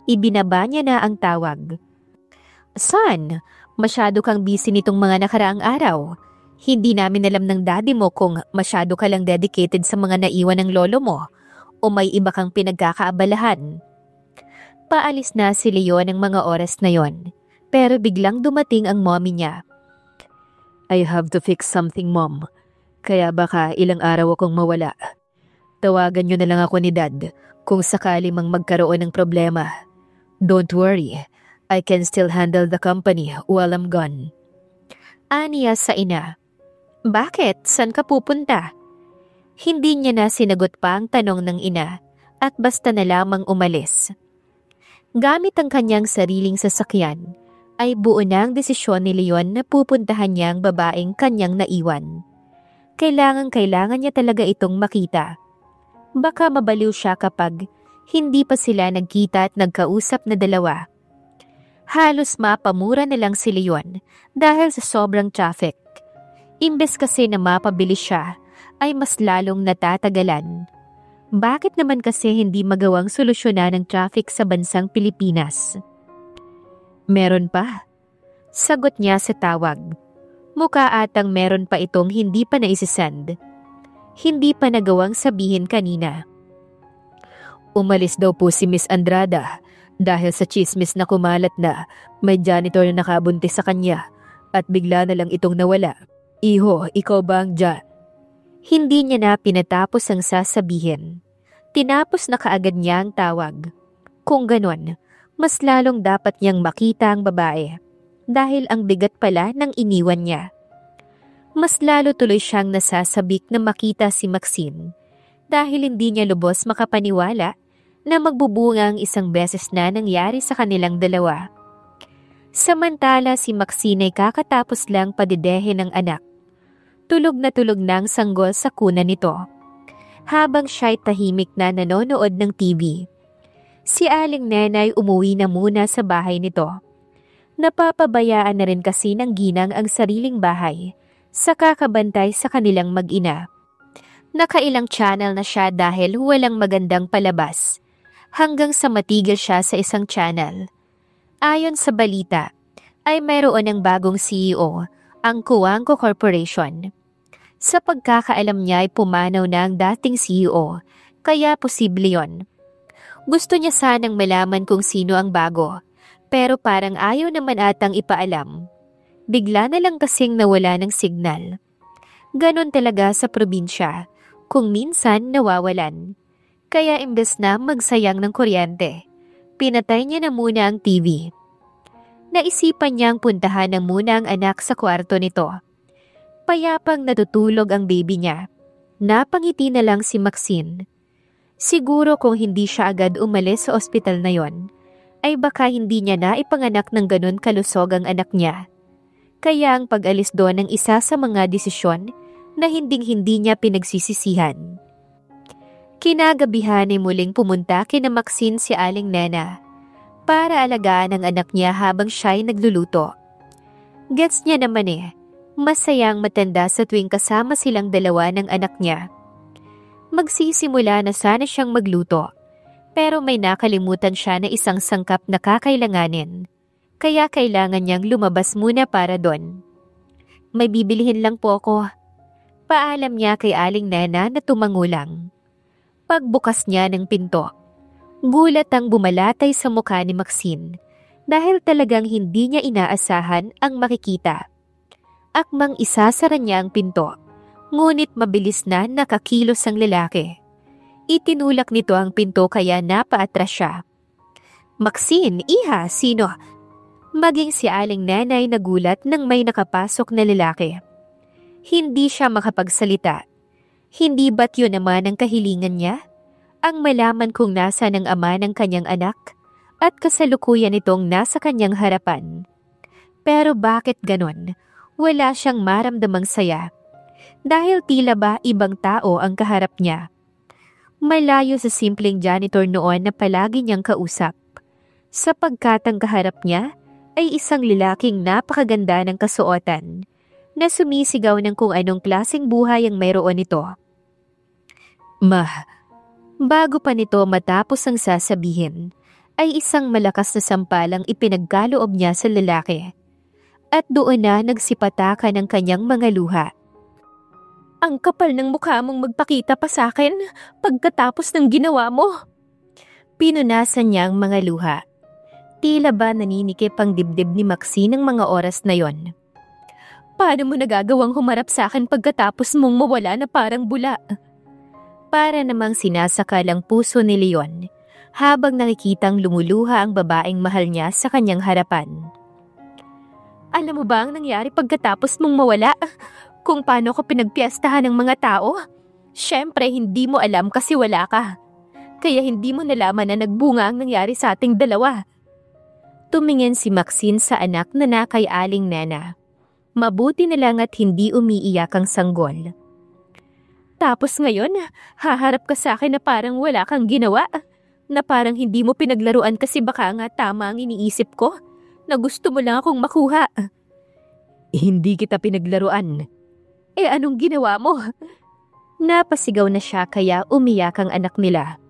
Ibinaba niya na ang tawag. Son, masyado kang busy nitong mga nakaraang araw. Hindi namin alam ng daddy mo kung masyado ka lang dedicated sa mga naiwan ng lolo mo o may iba kang pinagkakaabalahan. Paalis na si Leon ng mga oras na yon, pero biglang dumating ang mommy niya. I have to fix something, mom. Kaya baka ilang araw akong mawala. Tawagan niyo na lang ako ni dad kung sakali mang magkaroon ng problema. Don't worry, I can still handle the company while I'm gone. Aniya sa ina. Bakit? Saan ka pupunta? Hindi niya na sinagot pa ang tanong ng ina at basta na lamang umalis. Gamit ang kanyang sariling sasakyan, ay buo na ang desisyon ni Leon na pupuntahan niya ang babaeng kanyang naiwan. Kailangan niya talaga itong makita. Baka mabaliw siya kapag hindi pa sila nagkita at nagkausap na dalawa. Halos mapamura na lang si Leon dahil sa sobrang traffic. Imbes kasi na mapabilis siya, ay mas lalong natatagalan. Bakit naman kasi hindi magawang solusyonan ng traffic sa bansang Pilipinas? Meron pa. Sagot niya sa tawag. Mukha atang meron pa itong hindi pa naisisend. Hindi pa nagawang sabihin kanina. Umalis daw po si Miss Andrada dahil sa chismis na kumalat na may janitor na nakabuntis sa kanya at bigla na lang itong nawala. Iho, ikaw ba ang Hindi niya na pinatapos ang sasabihin. Tinapos na kaagad niya ang tawag. Kung ganon, Mas lalong dapat niyang makita ang babae dahil ang bigat pala ng iniwan niya. Mas lalo tuloy siyang nasasabik na makita si Maxine dahil hindi niya lubos makapaniwala na magbubunga ang isang beses na nangyari sa kanilang dalawa. Samantala si Maxine ay kakatapos lang padidehe ng anak. Tulog na ang sanggol sa kuna nito. Habang siya'y tahimik na nanonood ng TV, si Aling Nenay umuwi na muna sa bahay nito. Napapabayaan na rin kasi ng ginang ang sariling bahay sa kakabantay sa kanilang mag-ina. Nakailang channel na siya dahil walang magandang palabas, hanggang sa matigil siya sa isang channel. Ayon sa balita, ay mayroon ng bagong CEO, ang Kuangco Corporation. Sa pagkakaalam niya ay pumanaw na ang dating CEO, kaya posible yon. Gusto niya sanang malaman kung sino ang bago, pero parang ayaw naman atang ipaalam. Bigla na lang kasing nawala ng signal. Ganon talaga sa probinsya, kung minsan nawawalan. Kaya imbes na magsayang ng kuryente, pinatay niya na muna ang TV. Naisipan niyang puntahan na muna ang anak sa kwarto nito. Payapang natutulog ang baby niya. Napangiti na lang si Maxine. Siguro kung hindi siya agad umalis sa ospital na yon, ay baka hindi niya na ipanganak ng ganun kalusog ang anak niya. Kaya ang pag-alis doon ang isa sa mga desisyon na hinding-hindi niya pinagsisisihan. Kinagabihan ay muling pumunta kina Maxine si Aling Nena para alagaan ang anak niya habang siya'y nagluluto. Gets niya naman masayang matanda sa tuwing kasama silang dalawa ng anak niya. Magsisimula na sana siyang magluto, pero may nakalimutan siya na isang sangkap na kakailanganin, kaya kailangan niyang lumabas muna para doon. May bibilihin lang po ako. Paalam niya kay Aling Nena na tumangulang. Pagbukas niya ng pinto, gulat ang bumalatay sa mukha ni Maxine dahil talagang hindi niya inaasahan ang makikita. Akmang isasara niya ang pinto, ngunit mabilis na nakakilos ang lalaki. Itinulak nito ang pinto kaya napaatras siya. Maxine, iha, sino? Maging si Aling Nenay nagulat nang may nakapasok na lalaki. Hindi siya makapagsalita. Hindi ba't yun naman ang kahilingan niya? Ang malaman kung nasa ng ama ng kanyang anak at kasalukuyan itong nasa kanyang harapan. Pero bakit ganon? Wala siyang maramdamang saya. Dahil tila ba ibang tao ang kaharap niya. Malayo sa simpleng janitor noon na palagi niyang kausap. Sapagkat ang kaharap niya ay isang lalaking napakaganda ng kasuotan na sumisigaw ng kung anong klaseng buhay ang mayroon ito. Bago pa nito matapos ang sasabihin, ay isang malakas na sampalang ipinagkaloob niya sa lalaki. At doon na nagsipataka ng kanyang mga luha. Ang kapal ng mukha mong magpakita pa sa akin pagkatapos ng ginawa mo. Pinunasan niya ang mga luha. Tila ba naninikip ang dibdib ni Maxine ng mga oras na yon. Paano mo nagagawang humarap sa akin pagkatapos mong mawala na parang bula? Para namang sinasakal ang puso ni Leon habang nakikitang lumuluha ang babaeng mahal niya sa kanyang harapan. Alam mo ba ang nangyari pagkatapos mong mawala? Kung paano ko pinagpiestahan ng mga tao? Siyempre hindi mo alam kasi wala ka. Kaya hindi mo nalaman na nagbunga ang nangyari sa ating dalawa. Tumingin si Maxine sa anak na kay Aling Nena. Mabuti na lang at hindi umiiyak ang sanggol. Tapos ngayon, haharap ka sa akin na parang wala kang ginawa? Na parang hindi mo pinaglaruan kasi baka nga tama ang iniisip ko? Na gusto mo lang akong makuha. Hindi kita pinaglaruan. Anong ginawa mo? Napasigaw na siya kaya umiyak ang anak nila.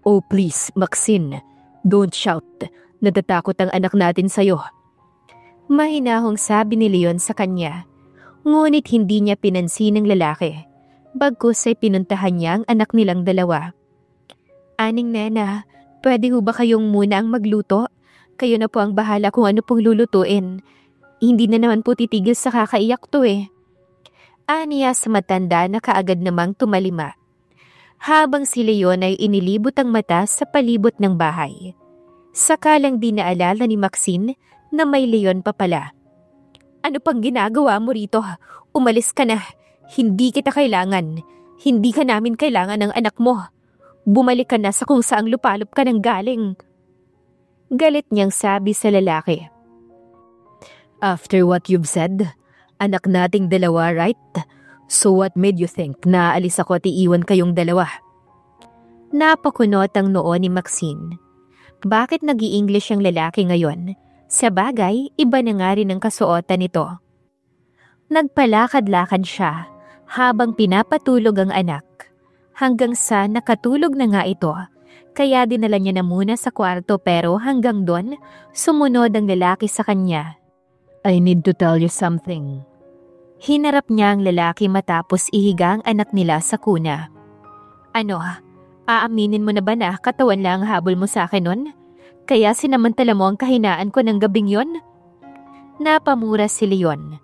Oh please, Maxine, don't shout. Natatakot ang anak natin sa'yo. Mahinahong sabi ni Leon sa kanya. Ngunit hindi niya pinansin ng lalaki. Bagkus ay pinuntahan niya ang anak nilang dalawa. Aning Nena, pwede ho ba kayong muna ang magluto? Kayo na po ang bahala kung ano pong lulutuin. Hindi na naman po titigil sa kakaiyak to Aniya sa matanda na kaagad namang tumalima. Habang si Leon ay inilibot ang mata sa palibot ng bahay. Saka lang din naalala ni Maxine na may Leon pa pala. Ano pang ginagawa mo rito? Umalis ka na. Hindi kita kailangan. Hindi ka namin kailangan ng anak mo. Bumalik ka na sa kung saang lupalop ka nang galing. Galit niyang sabi sa lalaki. After what you've said, anak nating dalawa, right? So what made you think na aalis ako at iiwan kayong dalawa? Napakunot ang noo ni Maxine. Bakit nag-i-English ang lalaki ngayon? Sa bagay, iba na nga rin ang kasuotan nito. Nagpalakad-lakad siya habang pinapatulog ang anak. Hanggang sa nakatulog na nga ito, kaya dinala niya na muna sa kwarto pero hanggang doon, sumunod ang lalaki sa kanya. I need to tell you something. Hinarap niya ang lalaki matapos ihiga ang anak nila sa kuna. Ano, aaminin mo na ba na katawan lang ang habol mo sa akin nun? Kaya sinamantala mo ang kahinaan ko ng gabing yon? Napamura si Leon.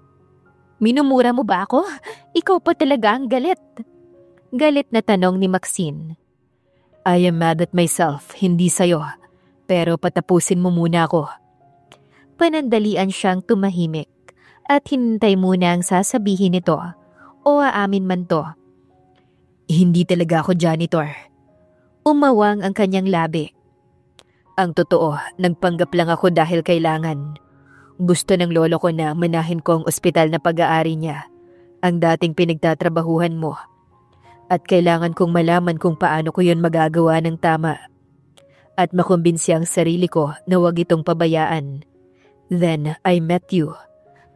Minumura mo ba ako? Ikaw pa talaga ang galit. Galit na tanong ni Maxine. I am mad at myself, hindi sayo. Pero patapusin mo muna ako. Panandalian siyang tumahimik at hinintay muna ang sasabihin nito o aamin man to. Hindi talaga ako janitor. Umawang ang kanyang labi. Ang totoo, nagpanggap lang ako dahil kailangan. Gusto ng lolo ko na manahin ko ang ospital na pag-aari niya, ang dating pinagtatrabahuhan mo. At kailangan kong malaman kung paano ko yun magagawa ng tama. At makumbinsi ang sarili ko na wag itong pabayaan. Then I met you,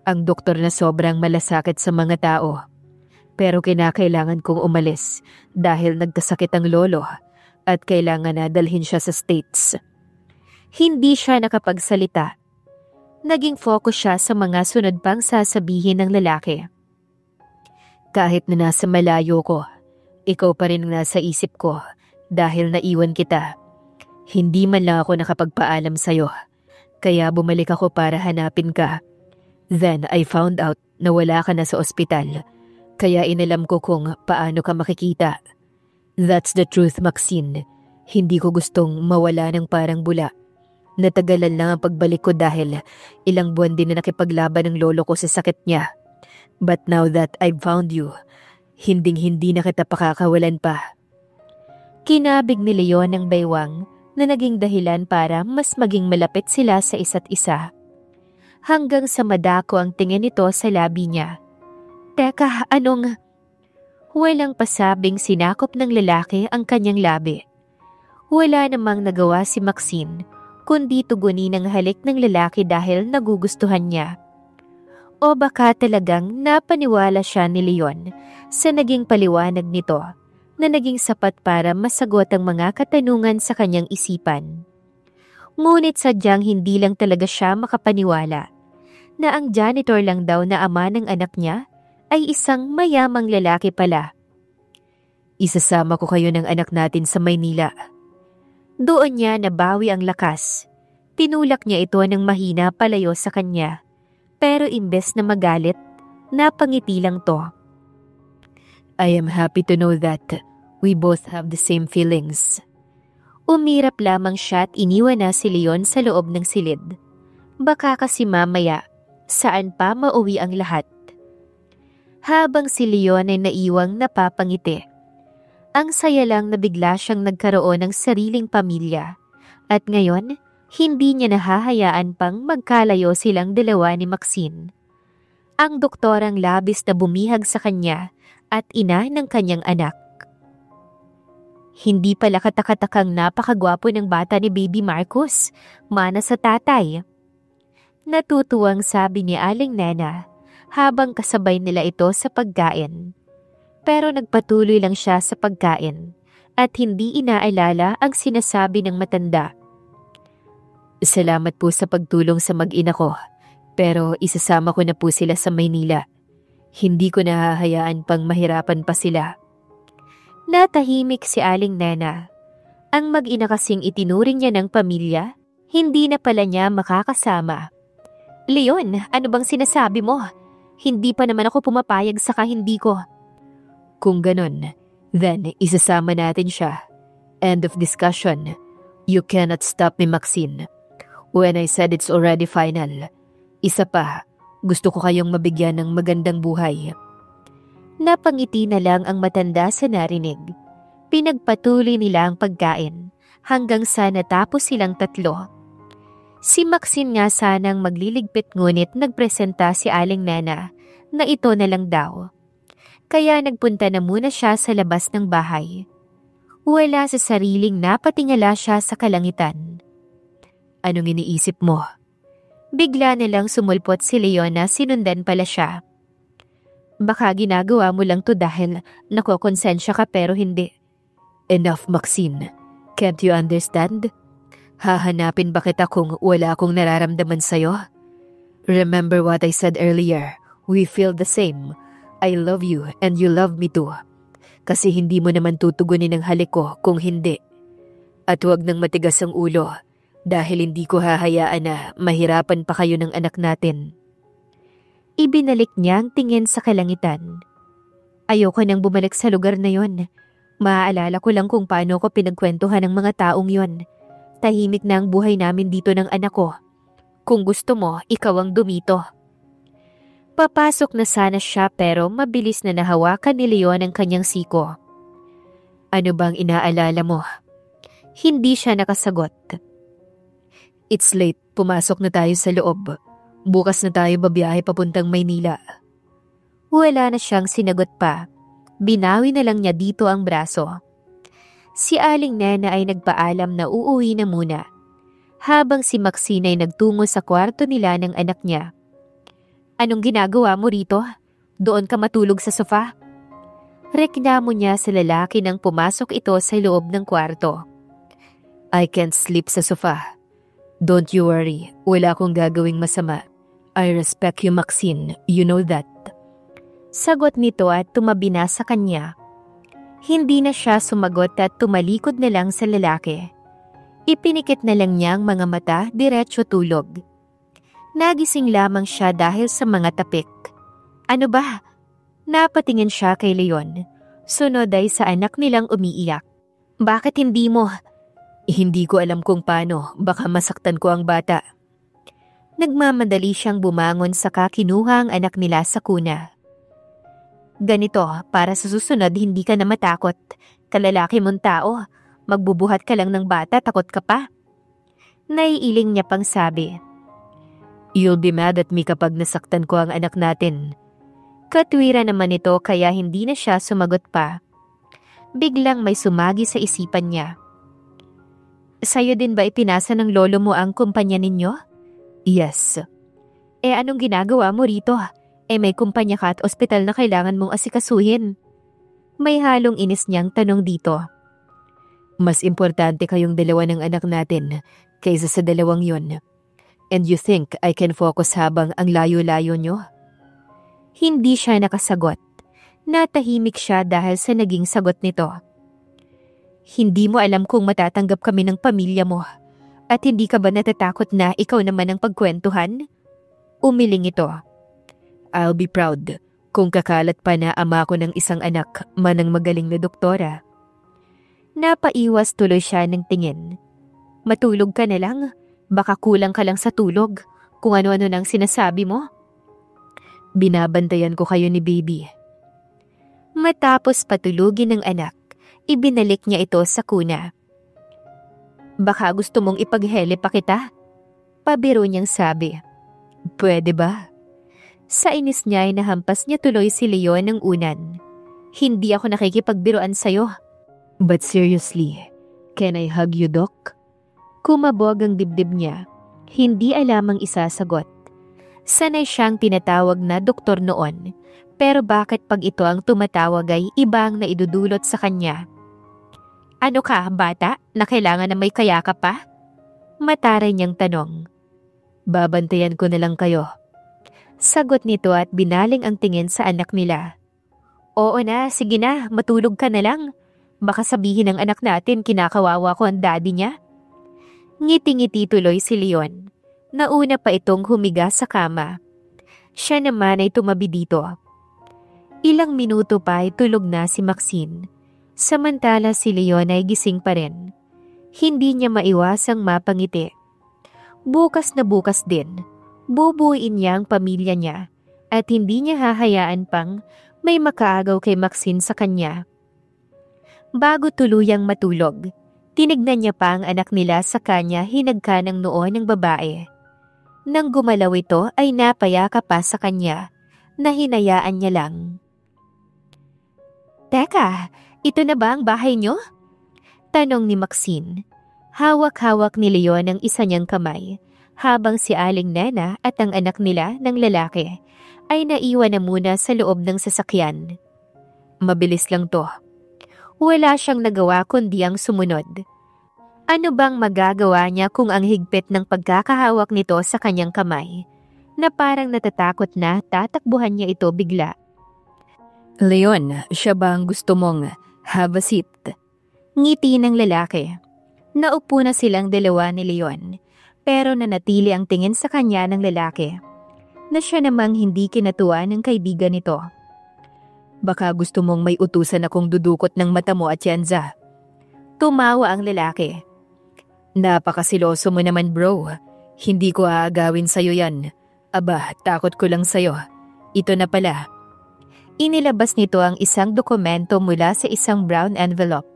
ang doktor na sobrang malasakit sa mga tao. Pero kinakailangan kong umalis dahil nagkasakit ang lolo at kailangan na dalhin siya sa States. Hindi siya nakapagsalita. Naging focus siya sa mga sunod pang sasabihin ng lalaki. Kahit na nasa malayo ko, ikaw pa rin ang nasa isip ko dahil naiwan kita. Hindi man lang ako nakapagpaalam sa'yo, kaya bumalik ako para hanapin ka. Then I found out na wala ka na sa ospital, kaya inalam ko kung paano ka makikita. That's the truth, Maxine. Hindi ko gustong mawala ng parang bula. Natagalan lang ang pagbalik ko dahil ilang buwan din na nakipaglaban ng lolo ko sa sakit niya. But now that I've found you, hinding-hindi na kita pakakawalan pa. Kinabig ni Leon ng baywang na naging dahilan para mas maging malapit sila sa isa't isa. Hanggang sa madako ang tingin nito sa labi niya. Teka, anong... Walang pasabing sinakop ng lalaki ang kanyang labi. Wala namang nagawa si Maxine, kundi tugunin ang halik ng lalaki dahil nagugustuhan niya. O baka talagang napaniwala siya ni Leon sa naging paliwanag nito na naging sapat para masagot ang mga katanungan sa kanyang isipan. Ngunit sadyang hindi lang talaga siya makapaniwala na ang janitor lang daw na ama ng anak niya ay isang mayamang lalaki pala. Isasama ko kayo ng anak natin sa Maynila. Doon niya nabawi ang lakas. Tinulak niya ito ng mahina palayo sa kanya. Pero imbes na magalit, napangiti lang to. I am happy to know that we both have the same feelings. Umirap lamang siya at iniwan na si Leon sa loob ng silid. Baka kasi mamaya, saan pa mauwi ang lahat? Habang si Leon ay naiwang napapangiti. Ang saya lang na bigla siyang nagkaroon ng sariling pamilya. At ngayon, hindi niya nahahayaan pang magkalayo silang dalawa ni Maxine. Ang doktor ang labis na bumihag sa kanya at ina ng kanyang anak. Hindi pala katakatakang napakagwapo ng bata ni Baby Marcos, mana sa tatay. Natutuwang sabi ni Aling Nena habang kasabay nila ito sa pagkain. Pero nagpatuloy lang siya sa pagkain at hindi inaalala ang sinasabi ng matanda. Salamat po sa pagtulong sa mag-ina ko, pero isasama ko na po sila sa Maynila. Hindi ko nahahayaan pang mahirapan pa sila. Natahimik si Aling Nena. Ang mag-ina kasing itinuring niya ng pamilya, hindi na pala niya makakasama. Leon, ano bang sinasabi mo? Hindi pa naman ako pumapayag sa hindi ko. Kung ganon, then isasama natin siya. End of discussion. You cannot stop me, Maxine. When I said it's already final. Isa pa, gusto ko kayong mabigyan ng magandang buhay. Napangiti na lang ang matanda sa narinig. Pinagpatuloy nila ang pagkain hanggang sa natapos silang tatlo. Si Maxine nga sanang magliligpit ngunit nagpresenta si Aling Nena na ito na lang daw. Kaya nagpunta na muna siya sa labas ng bahay. Wala sa sariling napatingala siya sa kalangitan. Anong iniisip mo? Bigla na lang sumulpot si Leona, sinundan pala siya. Baka ginagawa mo lang to dahil nakokonsensya ka pero hindi. Enough, Maxine. Can't you understand? Hahanapin ba kita kung wala akong nararamdaman sa'yo? Remember what I said earlier. We feel the same. I love you and you love me too. Kasi hindi mo naman tutugunin ang halik ko kung hindi. At huwag nang matigas ang ulo dahil hindi ko hahayaan na mahirapan pa kayo ng anak natin. Ibinalik niya ang tingin sa kalangitan. Ayoko nang bumalik sa lugar na yon. Maaalala ko lang kung paano ko pinagkwentuhan ng mga taong yon. Tahimik na ang buhay namin dito ng anak ko. Kung gusto mo, ikaw ang dumito. Papasok na sana siya pero mabilis na nahawakan ni Leon ang kanyang siko. Ano bang inaalala mo? Hindi siya nakasagot. It's late. Pumasok na tayo sa loob. Bukas na tayo babiyahe papuntang Maynila. Wala na siyang sinagot pa. Binawi na lang niya dito ang braso. Si Aling Nena ay nagpaalam na uuwi na muna. Habang si Maxine ay nagtungo sa kwarto nila ng anak niya. Anong ginagawa mo rito? Doon ka matulog sa sofa? Reklamo niya sa lalaki nang pumasok ito sa loob ng kwarto. I can't sleep sa sofa. Don't you worry, wala akong gagawing masama. I respect you, Maxine. You know that. Sagot nito at tumabi na sa kanya. Hindi na siya sumagot at tumalikod na lang sa lalaki. Ipinikit na lang niya ang mga mata, diretso tulog. Nagising lamang siya dahil sa mga tapik. Ano ba? Napatingin siya kay Leon. Sunod ay sa anak nilang umiiyak. Bakit hindi mo? Hindi ko alam kung paano. Baka masaktan ko ang bata. Nagmamadali siyang bumangon saka kinuha ang anak nila sa kuna. Ganito, para sa susunod hindi ka na matakot. Kalalaki mong tao. Magbubuhat ka lang ng bata, takot ka pa. Naiiling niya pang sabi. You'll be mad at me kapag nasaktan ko ang anak natin. Katwira naman ito kaya hindi na siya sumagot pa. Biglang may sumagi sa isipan niya. Sa'yo din ba ipinasa ng lolo mo ang kumpanya ninyo? Yes. Anong ginagawa mo rito? May kumpanya ka at ospital na kailangan mong asikasuhin. May halong inis niyang tanong dito. Mas importante kayong dalawa ng anak natin kaysa sa dalawang yon. And you think I can focus habang ang layo-layo nyo? Hindi siya nakasagot. Natahimik siya dahil sa naging sagot nito. Hindi mo alam kung matatanggap kami ng pamilya mo. At hindi ka ba natatakot na ikaw naman ang pagkwentuhan? Umiling ito. I'll be proud kung kakalat pa na ama ko ng isang anak manang magaling na doktora. Napaiwas tuloy siya ng tingin. Matulog ka na lang. Baka kulang ka lang sa tulog kung ano-ano nang sinasabi mo. Binabantayan ko kayo ni baby. Matapos patulugin ng anak, ibinalik niya ito sa kuna. Baka gusto mong ipaghele pa kita? Pabiro niyang sabi. Pwede ba? Sa inis niya ay nahampas niya tuloy si Leon ng unan. Hindi ako nakikipagbiruan sa'yo. But seriously, can I hug you, Doc? Kumabog ang dibdib niya. Hindi alam ang isasagot. Sanay siyang tinatawag na doktor noon. Pero bakit pag ito ang tumatawag ay iba ang naidudulot sa kanya? Ano ka, bata? Na kailangan na may kaya ka pa? Mataray niyang tanong. Babantayan ko na lang kayo. Sagot nito at binaling ang tingin sa anak nila. Oo na, sige na, matulog ka na lang. Baka sabihin ng anak natin kinakawawa ko ang daddy niya. Ngiti-ngiti tuloy si Leon. Nauna pa itong humiga sa kama. Siya naman ay tumabi dito. Ilang minuto pa ay tulog na si Maxine. Samantala si Leon ay gising pa rin. Hindi niya maiwasang mapangiti. Bukas na bukas din, bubuuin niya ang pamilya niya at hindi niya hahayaan pang may makaagaw kay Maxine sa kanya. Bago tuluyang matulog, tinignan niya pa ang anak nila sa kanya hinagka ng noo ng babae. Nang gumalaw ito ay napayaka pa sa kanya na hinayaan niya lang. "Teka, ito na ba ang bahay niyo?" Tanong ni Maxine. Hawak-hawak ni Leon ang isa niyang kamay, habang si Aling Nena at ang anak nila ng lalaki ay naiwan na muna sa loob ng sasakyan. Mabilis lang to. Wala siyang nagawa kundi ang sumunod. Ano bang magagawa niya kung ang higpit ng pagkakahawak nito sa kanyang kamay, na parang natatakot na tatakbuhan niya ito bigla? Leon, siya ba ang gusto mong have a seat? Ngiti ng lalaki. Naupo na silang dalawa ni Leon, pero nanatili ang tingin sa kanya ng lalaki, na siya namang hindi kinatuwa ng kaibigan nito. Baka gusto mong may utusan akong dudukot ng mata mo, Atienza. Tumawa ang lalaki. Napakasiloso mo naman, bro. Hindi ko aagawin sa'yo yan. Aba, takot ko lang sa'yo. Ito na pala. Inilabas nito ang isang dokumento mula sa isang brown envelope.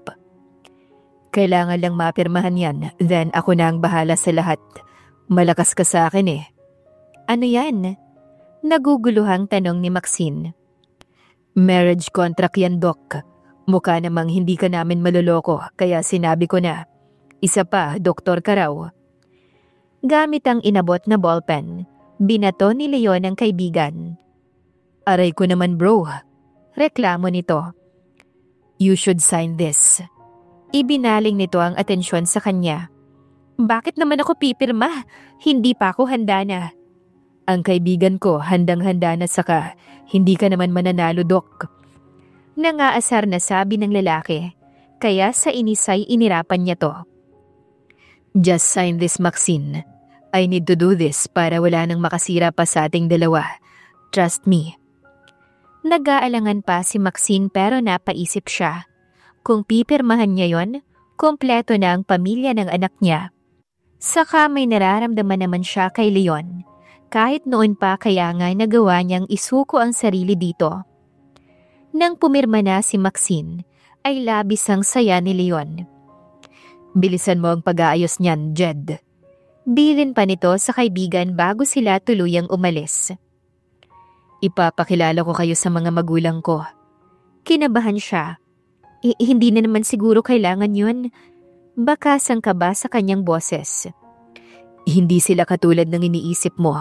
Kailangan lang mapirmahan yan, then ako na ang bahala sa lahat. Malakas ka sa akin eh. Ano yan? Naguguluhang tanong ni Maxine. Marriage contract yan, Doc. Mukha namang hindi ka namin maloloko, kaya sinabi ko na. Isa pa, doktor ka raw. Gamit ang inabot na ballpen, binato ni Leon ang kaibigan. Aray ko naman, bro. Reklamo nito. You should sign this. Ibinaling nito ang atensyon sa kanya. Bakit naman ako pipirma? Hindi pa ako handa na. Ang kaibigan ko handang-handa na, saka hindi ka naman mananalo, Doc. Nangaasar na sabi ng lalaki, kaya sa inisay inirapan niya to. Just sign this, Maxine. I need to do this para wala nang makasira pa sa ating dalawa. Trust me. Nag-aalangan pa si Maxine pero napaisip siya. Kung pipirmahan niya yon, kompleto na ang pamilya ng anak niya. Saka may nararamdaman naman siya kay Leon. Kahit noon pa kaya nga nagawa niyang isuko ang sarili dito. Nang pumirma na si Maxine, ay labis ang saya ni Leon. Bilisan mo ang pag-aayos niyan, Jed. Bilin pa nito sa kaibigan bago sila tuluyang umalis. Ipapakilala ko kayo sa mga magulang ko. Kinabahan siya. Hindi na naman siguro kailangan yun. Baka sangka ba sa kanyang boses? Hindi sila katulad ng iniisip mo.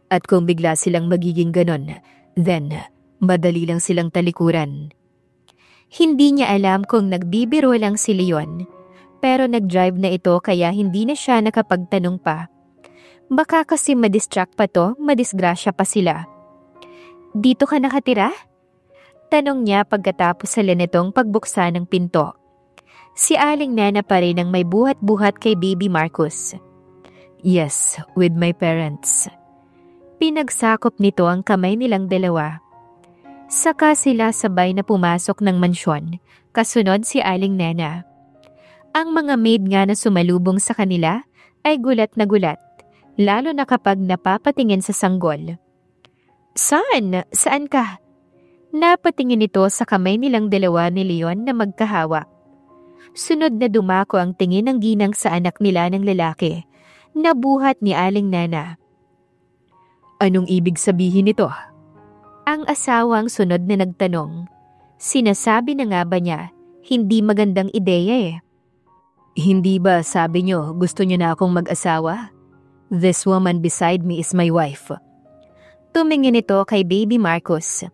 At kung bigla silang magiging ganon, then madali lang silang talikuran. Hindi niya alam kung nagbibiro lang si Leon, pero nag-drive na ito kaya hindi na siya nakapagtanong pa. Baka kasi madistract pa to, madisgrasya pa sila. Dito ka nakatira? Tanong niya pagkatapos sa nitong pagbuksan ng pinto. Si Aling Nena pa rin ang may buhat-buhat kay Baby Marcus. Yes, with my parents. Pinagsakop nito ang kamay nilang dalawa. Saka sila sabay na pumasok ng mansyon, kasunod si Aling Nena. Ang mga maid nga na sumalubong sa kanila ay gulat na gulat, lalo na kapag napapatingin sa sanggol. Saan? Saan ka? Napatingin ito sa kamay nilang dalawa ni Leon na magkahawak. Sunod na dumako ang tingin ng ginang sa anak nila ng lalaki, na buhat ni Aling Nena. Anong ibig sabihin nito? Ang asawang sunod na nagtanong. Sinasabi na nga ba niya, hindi magandang ideya eh. Hindi ba sabi niyo gusto niyo na akong mag-asawa? This woman beside me is my wife. Tumingin ito kay Baby Marcus.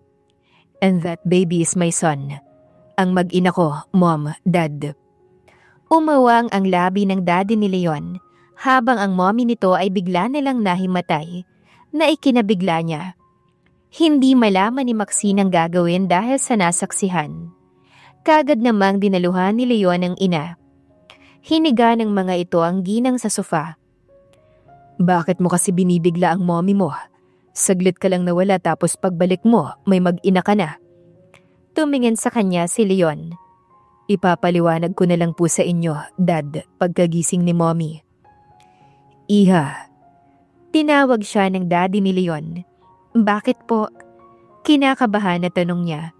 And that baby is my son. Ang mag-ina ko, Mom, Dad. Umawang ang labi ng daddy ni Leon, habang ang mommy nito ay bigla nilang nahimatay, na ikinabigla niya. Hindi malaman ni Maxine ang gagawin dahil sa nasaksihan. Kagad namang dinaluhan ni Leon ang ina. Hiniga ng mga ito ang ginang sa sofa. Bakit mo kasi binibigla ang mommy mo? Saglit ka lang nawala tapos pagbalik mo, may mag-ina ka na. Tumingin sa kanya si Leon. Ipapaliwanag ko na lang po sa inyo, Dad, pagkagising ni Mommy. Iha. Tinawag siya ng daddy ni Leon. Bakit po? Kinakabahan na tanong niya.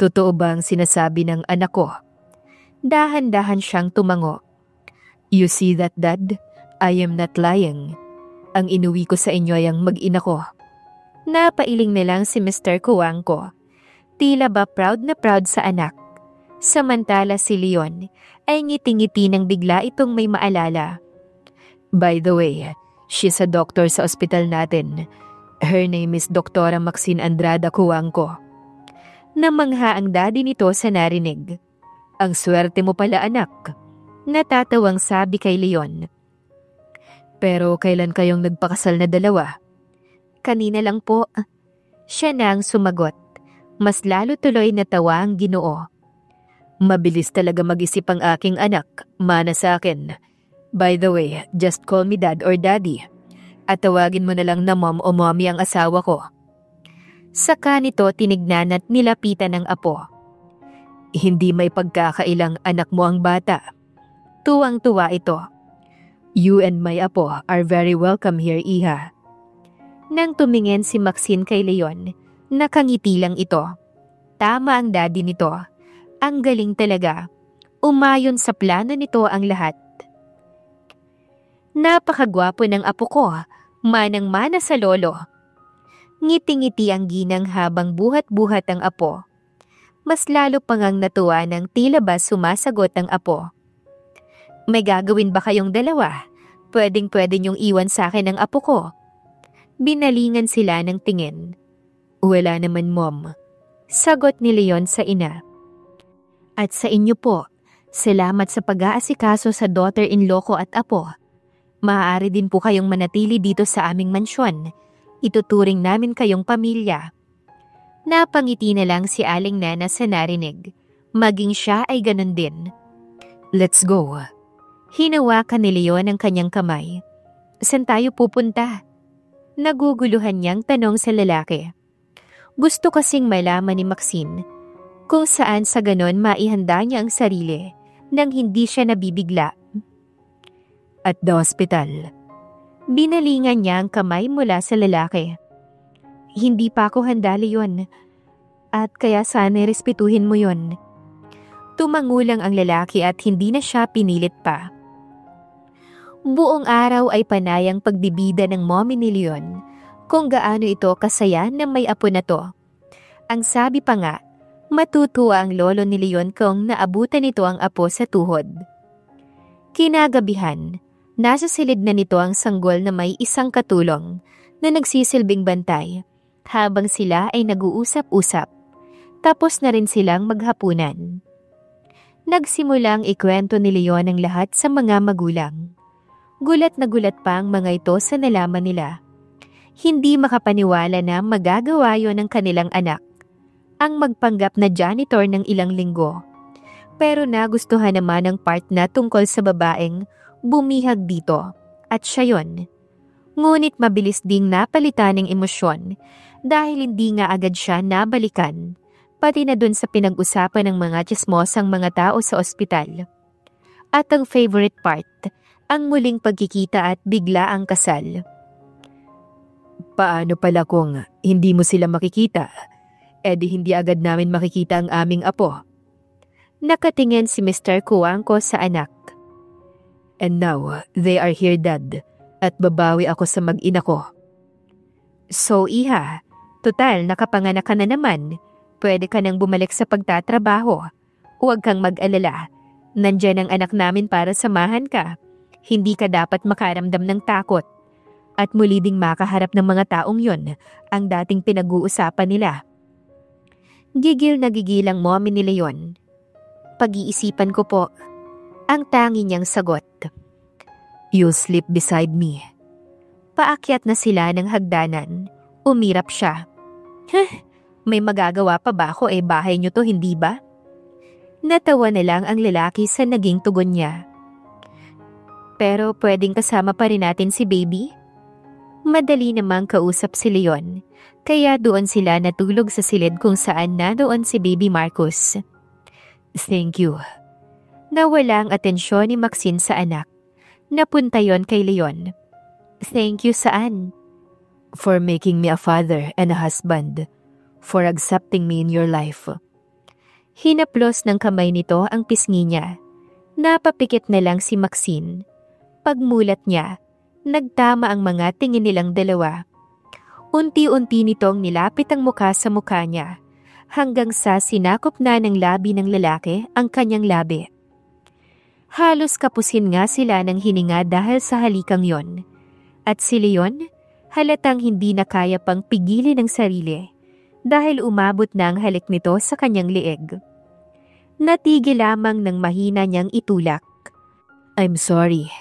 Totoo ba ang sinasabi ng anak ko? Dahan-dahan siyang tumango. You see that, Dad? I am not lying. Ang inuwi ko sa inyo ay ang mag-ina ko. Napailing na lang si Mr. Kuwangko. Tila ba proud na proud sa anak. Samantala si Leon ay ngiti-ngiti nang bigla itong may maalala. By the way, she's a doctor sa ospital natin. Her name is Dr. Maxine Andrada Kuwangko. Namangha ang daddy nito sa narinig. Ang swerte mo pala, anak. Natatawang sabi kay Leon. Pero kailan kayong nagpakasal na dalawa? Kanina lang po. Siya na ang sumagot. Mas lalo tuloy natawa ang Ginoo. Mabilis talaga mag-isip ang aking anak, mana sa akin. By the way, just call me Dad or Daddy. At tawagin mo na lang na Mom o Mommy ang asawa ko. Saka nito tinignan at nilapitan ng apo. Hindi may pagkakailang anak mo ang bata. Tuwang-tuwa ito. You and my apo are very welcome here, Iha. Nang tumingin si Maxine kay Leon, nakangiti lang ito. Tama ang daddy nito. Ang galing talaga. Umayon sa plano nito ang lahat. Napakagwapo ng apo ko, manang-mana sa lolo. Ngiti-ngiti ang ginang habang buhat-buhat ang apo. Mas lalo pang ang natuwa ng tila ba sumasagot ang apo. May gagawin ba kayong dalawa? Pwedeng-pwede niyong iwan sa akin ang apo ko. Binalingan sila ng tingin. Wala naman, Mom. Sagot ni Leon sa ina. At sa inyo po, salamat sa pag-aasikaso sa daughter-in-law ko at apo. Maaari din po kayong manatili dito sa aming mansyon. Ituturing namin kayong pamilya. Napangiti na lang si Aling Nana sa narinig. Maging siya ay ganun din. Let's go. Hinawakan ni Leon ang kanyang kamay. Saan tayo pupunta? Naguguluhan niyang tanong sa lalaki. Gusto kasing malaman ni Maxine kung saan sa ganon maihanda niya ang sarili nang hindi siya nabibigla. At the hospital. Binalingan niya ang kamay mula sa lalaki. Hindi pa ako handa, Leon. At kaya sana respetuhin mo yon. Tumangulang ang lalaki at hindi na siya pinilit pa. Buong araw ay panayang pagbibida ng mommy ni Leon kung gaano ito kasaya na may apo na to. Ang sabi pa nga, matutuwa ang lolo ni Leon kung naabutan nito ang apo sa tuhod. Kinagabihan, nasa silid na nito ang sanggol na may isang katulong na nagsisilbing bantay habang sila ay nag-uusap-usap. Tapos na rin silang maghapunan. Nagsimulang ikwento ni Leon ang lahat sa mga magulang. Gulat na gulat pa ang mga ito sa nalaman nila. Hindi makapaniwala na magagawa yon ng kanilang anak, ang magpanggap na janitor ng ilang linggo. Pero nagustuhan naman ang part na tungkol sa babaeng bumihag dito at siya yon. Ngunit mabilis ding napalitan ng emosyon dahil hindi nga agad siya nabalikan, pati na dun sa pinag-usapan ng mga tsismosang mga tao sa ospital. At ang favorite part, ang muling pagkikita at bigla ang kasal. Paano pala kung hindi mo sila makikita? Eh di hindi agad namin makikita ang aming apo. Nakatingin si Mr. Kuwangko sa anak. And now, they are here, Dad. At babawi ako sa mag-ina ko. So, Iha, total nakapanganak ka na naman. Pwede ka nang bumalik sa pagtatrabaho. Huwag kang mag-alala. Nandiyan ang anak namin para samahan ka. Hindi ka dapat makaramdam ng takot. At muli ding makaharap ng mga taong yon ang dating pinag-uusapan nila. Gigil na gigil ang mommy ni Leon. Pag-iisipan ko po, ang tangi niyang sagot. You'll sleep beside me. Paakyat na sila ng hagdanan. Umirap siya. May magagawa pa ba ako bahay niyo to, hindi ba? Natawa na lang ang lalaki sa naging tugon niya. Pero pwedeng kasama pa rin natin si baby? Madali namang kausap si Leon, kaya doon sila natulog sa silid kung saan na doon si Baby Marcus. Thank you. Nawala ang atensyon ni Maxine sa anak. Napunta yon kay Leon. Thank you saan? For making me a father and a husband. For accepting me in your life. Hinaplos ng kamay nito ang pisngi niya. Napapikit na lang si Maxine. Pagmulat niya, nagtama ang mga tingin nilang dalawa. Unti-unti nitong nilapit ang mukha sa mukha niya, hanggang sa sinakop na ng labi ng lalaki ang kanyang labi. Halos kapusin nga sila ng hininga dahil sa halikang yon. At si Leon, halatang hindi na kaya pang pigilin ang sarili dahil umabot na ang halik nito sa kanyang lieg. Natigil lamang ng mahina niyang itulak. I'm sorry.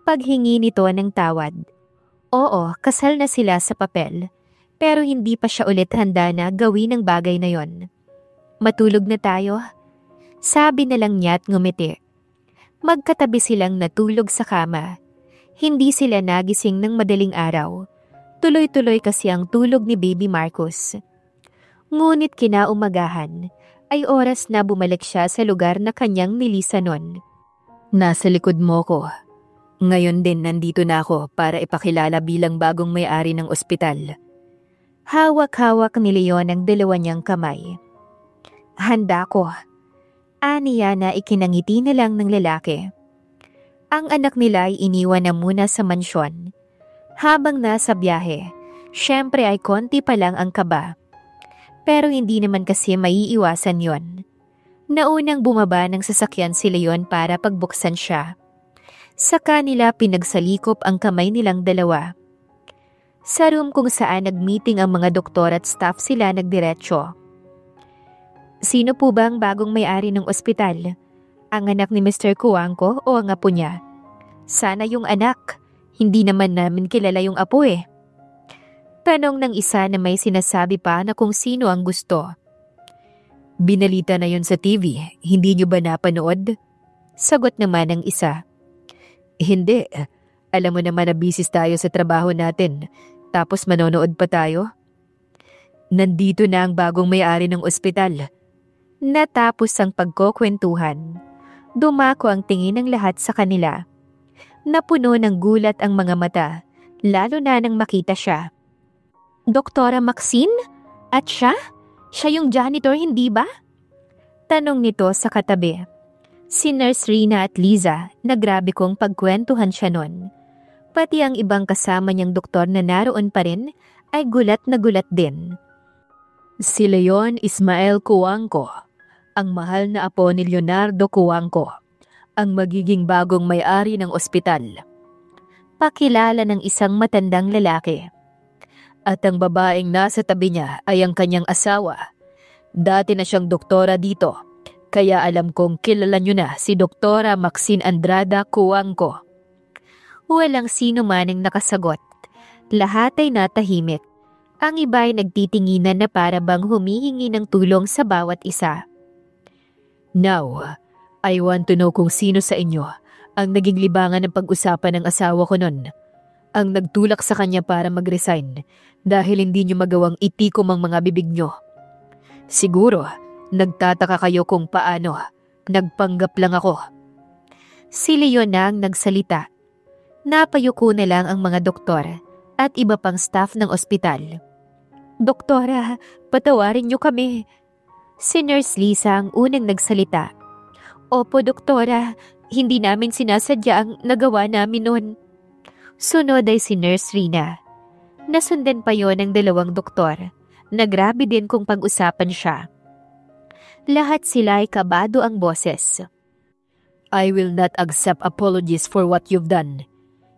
Paghingi nito ng tawad. Oo, kasal na sila sa papel, pero hindi pa siya ulit handa na gawin ang bagay na yon. Matulog na tayo? Sabi na lang niya at ngumiti. Magkatabi silang natulog sa kama. Hindi sila nagising ng madaling araw. Tuloy-tuloy kasi ang tulog ni Baby Marcus. Ngunit kinaumagahan ay oras na bumalik siya sa lugar na kanyang nilisan nun. Nasa likod mo ko. Ngayon din nandito na ako para ipakilala bilang bagong may-ari ng ospital. Hawak-hawak ni Leon ang dalawa niyang kamay. Handa ko. Aniya na ikinangiti na lang ng lalaki. Ang anak nila ay iniwan na muna sa mansyon. Habang nasa biyahe, syempre ay konti pa lang ang kaba. Pero hindi naman kasi maiiwasan yon. Naunang bumaba ng sasakyan si Leon para pagbuksan siya. Sa kanila pinagsalikop ang kamay nilang dalawa. Sa room kung saan nag-meeting ang mga doktor at staff sila nagdiretso. Sino po ba ang bagong may-ari ng ospital? Ang anak ni Mr. Cuangco o ang apo niya? Sana yung anak. Hindi naman namin kilala yung apo eh. Tanong ng isa na may sinasabi pa na kung sino ang gusto. Binalita na yun sa TV. Hindi nyo ba napanood? Sagot naman ng isa. Hindi. Alam mo naman na busy tayo sa trabaho natin. Tapos manonood pa tayo? Nandito na ang bagong may-ari ng ospital. Natapos ang pagkukwentuhan. Dumako ang tingin ng lahat sa kanila. Napuno ng gulat ang mga mata, lalo na nang makita siya. Doktora Maxine? At siya? Siya yung janitor, hindi ba? Tanong nito sa katabi. Si Nurse Rina at Liza, na grabe kong pagkwentuhan siya nun. Pati ang ibang kasama niyang doktor na naroon pa rin, ay gulat na gulat din. Si Leon Ismael Cuangco, ang mahal na apo ni Leonardo Cuangco, ang magiging bagong may-ari ng ospital. Pakilala ng isang matandang lalaki. At ang babaeng nasa tabi niya ay ang kanyang asawa. Dati na siyang doktora dito, kaya alam kong kilala niyo na si Doktora Maxine Andrada Cuangco. Walang sino man ang nakasagot. Lahat ay natahimik. Ang iba ay nagtitinginan na para bang humihingi ng tulong sa bawat isa. Now, I want to know kung sino sa inyo ang naging libangan ng pag-usapan ng asawa ko nun. Ang nagtulak sa kanya para mag-resign dahil hindi nyo magawang itikom ang mga bibig nyo. Siguro, nagtataka kayo kung paano. Nagpanggap lang ako. Si Leon na ang nagsalita. Napayuko na lang ang mga doktor at iba pang staff ng ospital. Doktora, patawarin niyo kami. Si Nurse Lisa ang unang nagsalita. Opo, doktora, hindi namin sinasadya ang nagawa namin noon. Sunod ay si Nurse Rina. Nasundan pa yon ng dalawang doktor. Nagrabe din kung pag-usapan siya. Lahat sila ay kabado ang boses. I will not accept apologies for what you've done.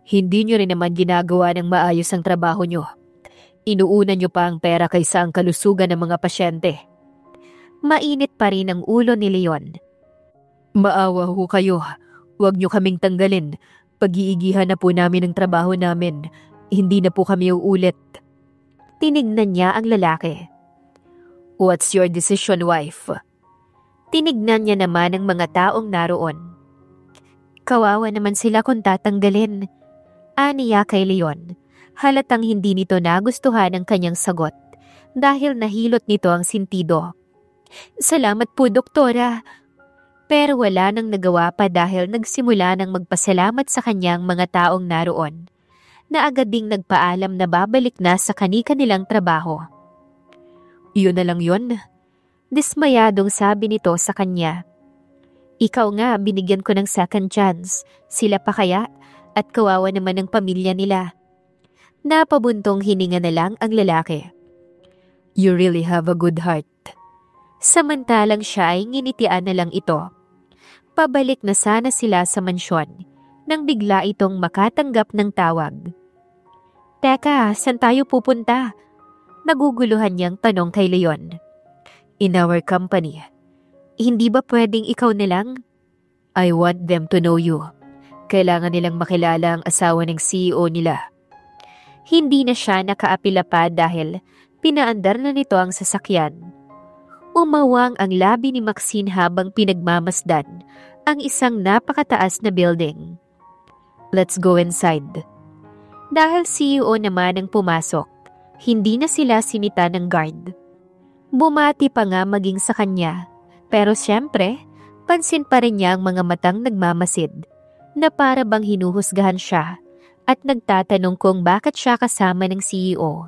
Hindi nyo rin naman ginagawa ng maayos ang trabaho nyo. Inuuna nyo pa ang pera kaysa ang kalusugan ng mga pasyente. Mainit pa rin ang ulo ni Leon. Maawa ho kayo. Huwag nyo kaming tanggalin. Pag-iigihan na po namin ang trabaho namin. Hindi na po kami uulit. Tinignan niya ang lalaki. What's your decision, wife? Tinignan niya naman ang mga taong naroon. Kawawa naman sila kung tatanggalin. Aniya kay Leon. Halatang hindi nito nagustuhan ang kanyang sagot dahil nahilot nito ang sintido. Salamat po, doktora. Pero wala nang nagawa pa dahil nagsimula ng magpasalamat sa kanyang mga taong naroon, na agad ding nagpaalam na babalik na sa kani-kanilang trabaho. Iyon na lang yun? Dismayadong sabi nito sa kanya. Ikaw nga, binigyan ko ng second chance. Sila pa kaya? At kawawa naman ng pamilya nila. Napabuntong hininga na lang ang lalaki. You really have a good heart. Samantalang siya ay nginitian na lang ito. Pabalik na sana sila sa mansyon nang bigla itong makatanggap ng tawag. Teka, saan tayo pupunta? Naguguluhan niyang tanong kay Leon. In our company. Hindi ba pwedeng ikaw na lang? I want them to know you. Kailangan nilang makilala ang asawa ng CEO nila. Hindi na siya nakaapila pa dahil pinaandar na nito ang sasakyan. Umawang ang labi ni Maxine habang pinagmamasdan ang isang napakataas na building. Let's go inside. Dahil CEO naman ang pumasok, hindi na sila sinita ng guard. Bumati pa nga maging sa kanya, pero siyempre, pansin pa rin niya ang mga matang nagmamasid na para bang hinuhusgahan siya at nagtatanong kung bakit siya kasama ng CEO.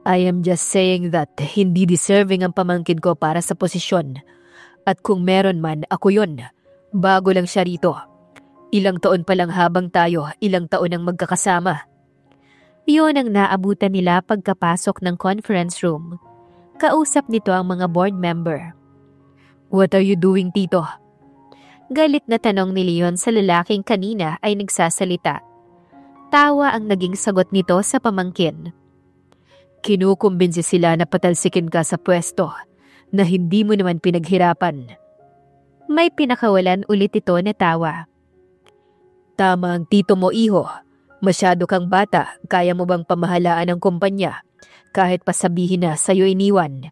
I am just saying that hindi deserving ang pamangkin ko para sa posisyon. At kung meron man, ako yun. Bago lang siya rito. Ilang taon pa lang habang tayo, ilang taon ang magkakasama. Yun ang naabutan nila pagkapasok ng conference room. Kausap nito ang mga board member. What are you doing, Tito? Galit na tanong ni Leon sa lalaking kanina ay nagsasalita. Tawa ang naging sagot nito sa pamangkin. Kinukumbinsi sila na patalsikin ka sa pwesto na hindi mo naman pinaghirapan. May pinakawalan ulit ito na tawa. Tama ang tito mo, iho. Masyado kang bata, kaya mo bang pamahalaan ang kumpanya kahit pasabihin na sa'yo iniwan?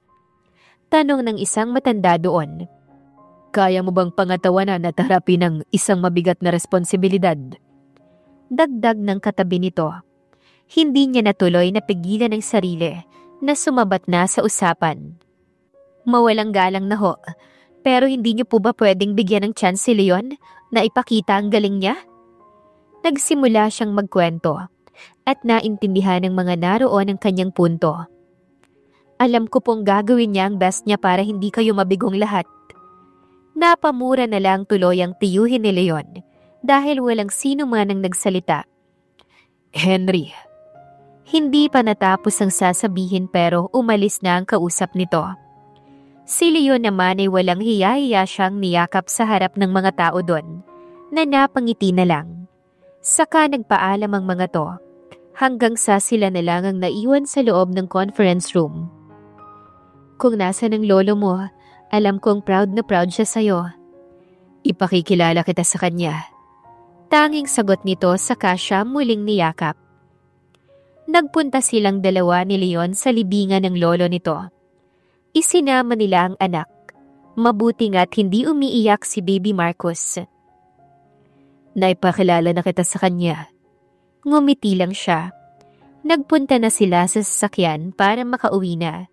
Tanong ng isang matanda doon. Kaya mo bang pangatawanan at harapin ng isang mabigat na responsibilidad? Dagdag ng katabi nito. Hindi niya natuloy na pigilan ang sarili na sumabat na sa usapan. Mawalang galang na ho, pero hindi niyo po ba pwedeng bigyan ng chance si Leon na ipakita ang galing niya? Nagsimula siyang magkwento at naintindihan ng mga naroon ang kanyang punto. Alam ko pong gagawin niya ang best niya para hindi kayo mabigong lahat. Napamura na lang tuloy ang tiyuhin ni Leon dahil walang sino man ang nagsalita. Henry. Hindi pa natapos ang sasabihin pero umalis na ang kausap nito. Si Leon naman ay walang hiya-hiya siyang niyakap sa harap ng mga tao doon na napangiti na lang. Saka nagpaalam ang mga to hanggang sa sila na lang ang naiwan sa loob ng conference room. Kung nasa ng lolo mo, alam kong proud na proud siya sa'yo. Ipakikilala kita sa kanya. Tanging sagot nito saka siya muling niyakap. Nagpunta silang dalawa ni Leon sa libingan ng lolo nito. Isinama nila ang anak. Mabuti nga't hindi umiiyak si Baby Marcos. Naipakilala na kita sa kanya. Ngumiti lang siya. Nagpunta na sila sa sasakyan para makauwi na.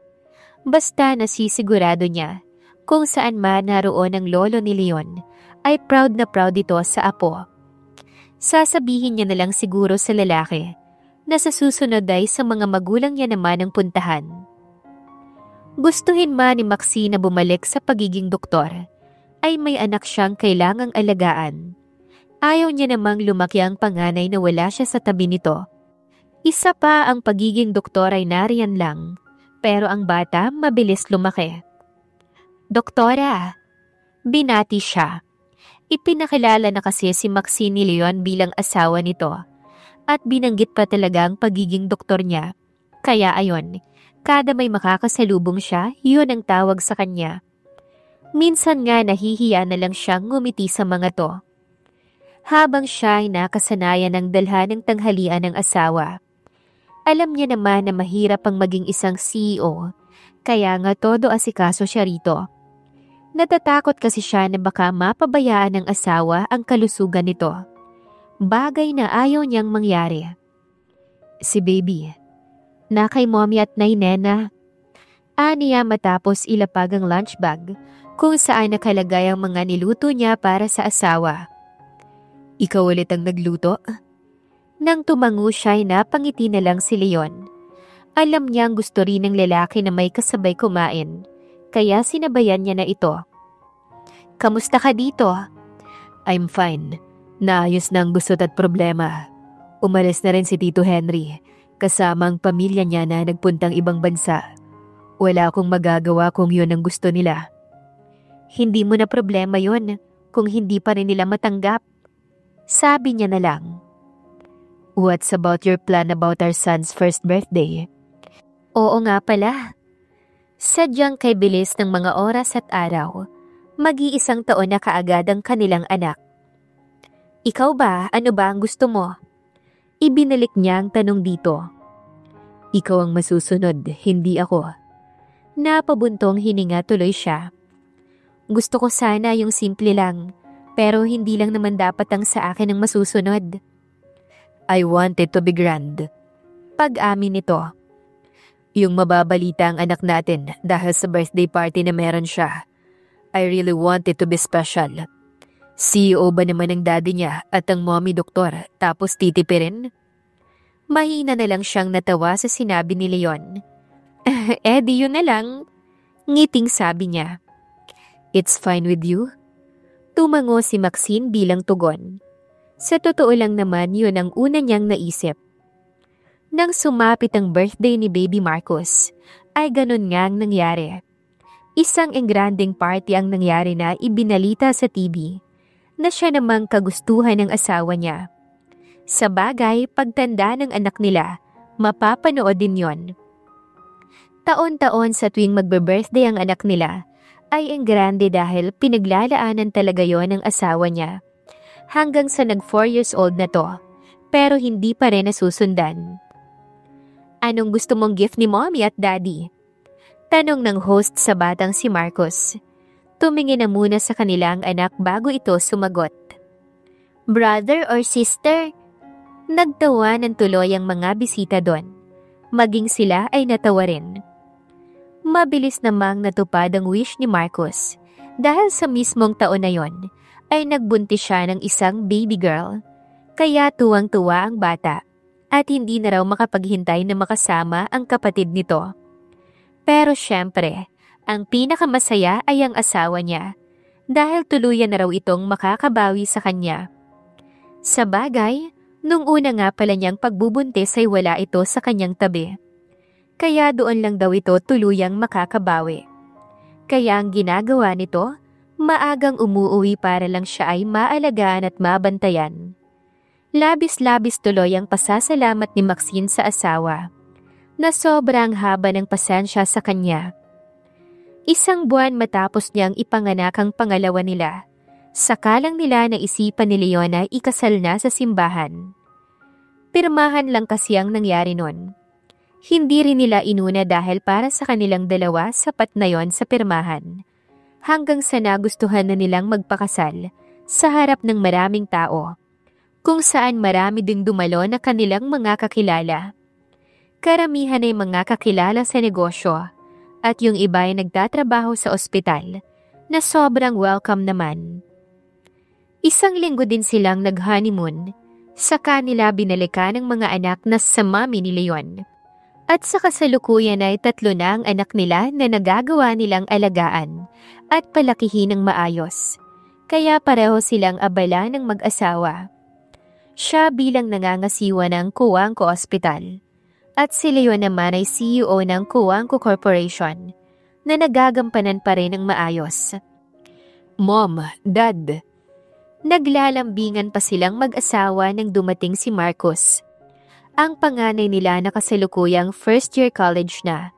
Basta nasisigurado niya kung saan man naroon ang lolo ni Leon ay proud na proud ito sa apo. Sasabihin niya na lang siguro sa lalaki na sa susunod ay sa mga magulang niya naman ang puntahan. Gustuhin man ni Maxine na bumalik sa pagiging doktor, ay may anak siyang kailangang alagaan. Ayaw niya namang lumaki ang panganay na wala siya sa tabi nito. Isa pa ang pagiging doktor ay nariyan lang, pero ang bata mabilis lumaki. Doktora, binati siya. Ipinakilala na kasi si Maxine ni Leon bilang asawa nito at binanggit pa talaga ang pagiging doktor niya. Kaya ayon, kada may makakasalubong siya, yun ang tawag sa kanya. Minsan nga nahihiya na lang siyang ngumiti sa mga to. Habang siya ay nakasanayan ng dalhan ng tanghalian ng asawa. Alam niya naman na mahirap ang maging isang CEO, kaya nga todo asikaso siya rito. Natatakot kasi siya na baka mapabayaan ng asawa ang kalusugan nito. Bagay na ayaw niyang mangyari. Si baby. Na kay mommy at nay Nena. Aniya matapos ilapag ang lunch bag kung saan nakalagay ang mga niluto niya para sa asawa. Ikaw ulit ang nagluto? Nang tumango siya ay napangiti na lang si Leon. Alam niyang gusto rin ng lalaki na may kasabay kumain, kaya sinabayan niya na ito. Kamusta ka dito? I'm fine. Naayos na ang gusot at problema. Umalis na rin si Tito Henry, kasama ang pamilya niya na nagpuntang ibang bansa. Wala akong magagawa kung yun ang gusto nila. Hindi mo na problema yon kung hindi pa rin nila matanggap. Sabi niya na lang. What's about your plan about our son's first birthday? Oo nga pala. Sadyang kay bilis ng mga oras at araw, mag-iisang taon na kaagad ang kanilang anak. Ikaw ba, ano ba ang gusto mo? Ibinalik niya ang tanong dito. Ikaw ang masusunod, hindi ako. Napabuntong hininga tuloy siya. Gusto ko sana yung simple lang, pero hindi lang naman dapat ang sa akin ang masusunod. I want it to be grand. Pag-amin nito. Yung mababalita ang anak natin dahil sa birthday party na meron siya. I really want it to be special. CEO ba naman ang daddy niya at ang mommy doktor, tapos titipirin? Mahina na lang siyang natawa sa sinabi ni Leon. Di yun na lang. Ngiting sabi niya. It's fine with you? Tumango si Maxine bilang tugon. Sa totoo lang naman yun ang una niyang naisip. Nang sumapit ang birthday ni Baby Marcos, ay ganun nga ang nangyari. Isang engranding party ang nangyari na ibinalita sa TV na siya namang kagustuhan ng asawa niya. Sa bagay, pagtanda ng anak nila, mapapanood din yon. Taon-taon sa tuwing magbe-birthday ang anak nila, ay engrande dahil pinaglalaanan talaga yon ng asawa niya. Hanggang sa nag 4 years old na to, pero hindi pa rin nasusundan. Anong gusto mong gift ni mommy at daddy? Tanong ng host sa batang si Marcos. Tumingin na muna sa kanilang anak bago ito sumagot. Brother or sister? Nagtawa ng tuloy ang mga bisita doon. Maging sila ay natawa rin. Mabilis namang natupad ang wish ni Marcos dahil sa mismong taon na yon ay nagbuntis siya ng isang baby girl. Kaya tuwang-tuwa ang bata at hindi na raw makapaghintay na makasama ang kapatid nito. Pero syempre, ang pinakamasaya ay ang asawa niya dahil tuluyan na raw itong makakabawi sa kanya. Sa bagay, nung una nga pala niyang pagbubuntis ay wala ito sa kanyang tabi. Kaya doon lang daw ito tuluyang makakabawi. Kaya ang ginagawa nito, maagang umuuwi para lang siya ay maalagaan at mabantayan. Labis-labis tuloy ang pasasalamat ni Maxine sa asawa, na sobrang haba ng pasensya sa kanya. 1 buwan matapos niyang ipanganak ang pangalawa nila, sakalang nila naisipan ni Leon na ikasal na sa simbahan. Pirmahan lang kasi ang nangyari nun. Hindi rin nila inuna dahil para sa kanilang dalawa sapat na yon sa pirmahan. Hanggang sa nagustuhan na nilang magpakasal sa harap ng maraming tao, kung saan marami ding dumalo na kanilang mga kakilala. Karamihan ay mga kakilala sa negosyo at yung iba ay nagtatrabaho sa ospital na sobrang welcome naman. 1 linggo din silang nag-honeymoon, saka nila binalikan ng mga anak na sa mami ni Leon. At sa kasalukuyan ay 3 na ang anak nila na nagagawa nilang alagaan at palakihin ng maayos. Kaya pareho silang abala ng mag-asawa. Siya bilang nangangasiwa ng Kuwangko Hospital. At si Leon naman ay CEO ng Kuwangko Corporation na nagagampanan pa rin ng maayos. Mom, Dad. Naglalambingan pa silang mag-asawa nang dumating si Marcos. Ang panganay nila na kasalukuyang first year college na.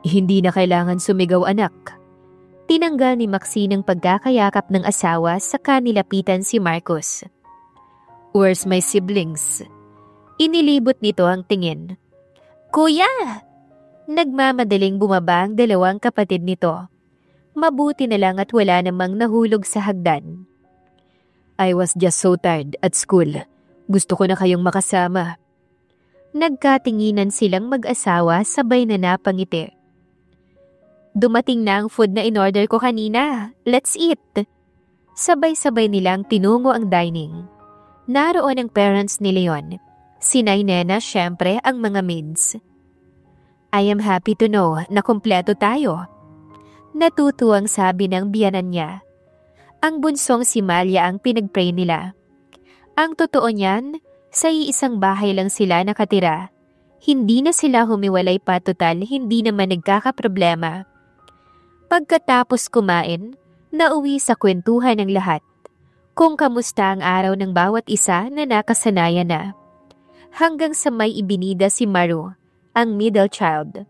Hindi na kailangan sumigaw, anak. Tinanggal ni Maxine ang pagkakayakap ng asawa sa kanilapitan si Marcos. Where's my siblings? Inilibot nito ang tingin. Kuya! Nagmamadaling bumaba ang 2 kapatid nito. Mabuti na lang at wala namang nahulog sa hagdan. I was just so tired at school. Gusto ko na kayong makasama. Nagkatinginan silang mag-asawa sabay na napangiti. Dumating na ang food na in-order ko kanina. Let's eat. Sabay-sabay nilang tinungo ang dining. Naroon ang parents ni Leon. Sinay Nena, syempre ang mga maids. I am happy to know na kumpleto tayo. Natutuwang sabi ng biyanan niya. Ang bunsong si Malia ang pinag-pray nila. Ang totoo niyan, sa iisang bahay lang sila nakatira. Hindi na sila humiwalay pa total, hindi naman nagkakaproblema. Pagkatapos kumain, nauwi sa kwentuhan ng lahat. Kung kamusta ang araw ng bawat isa na nakasanayan na. Hanggang sa may ibinida si Maru, ang middle child.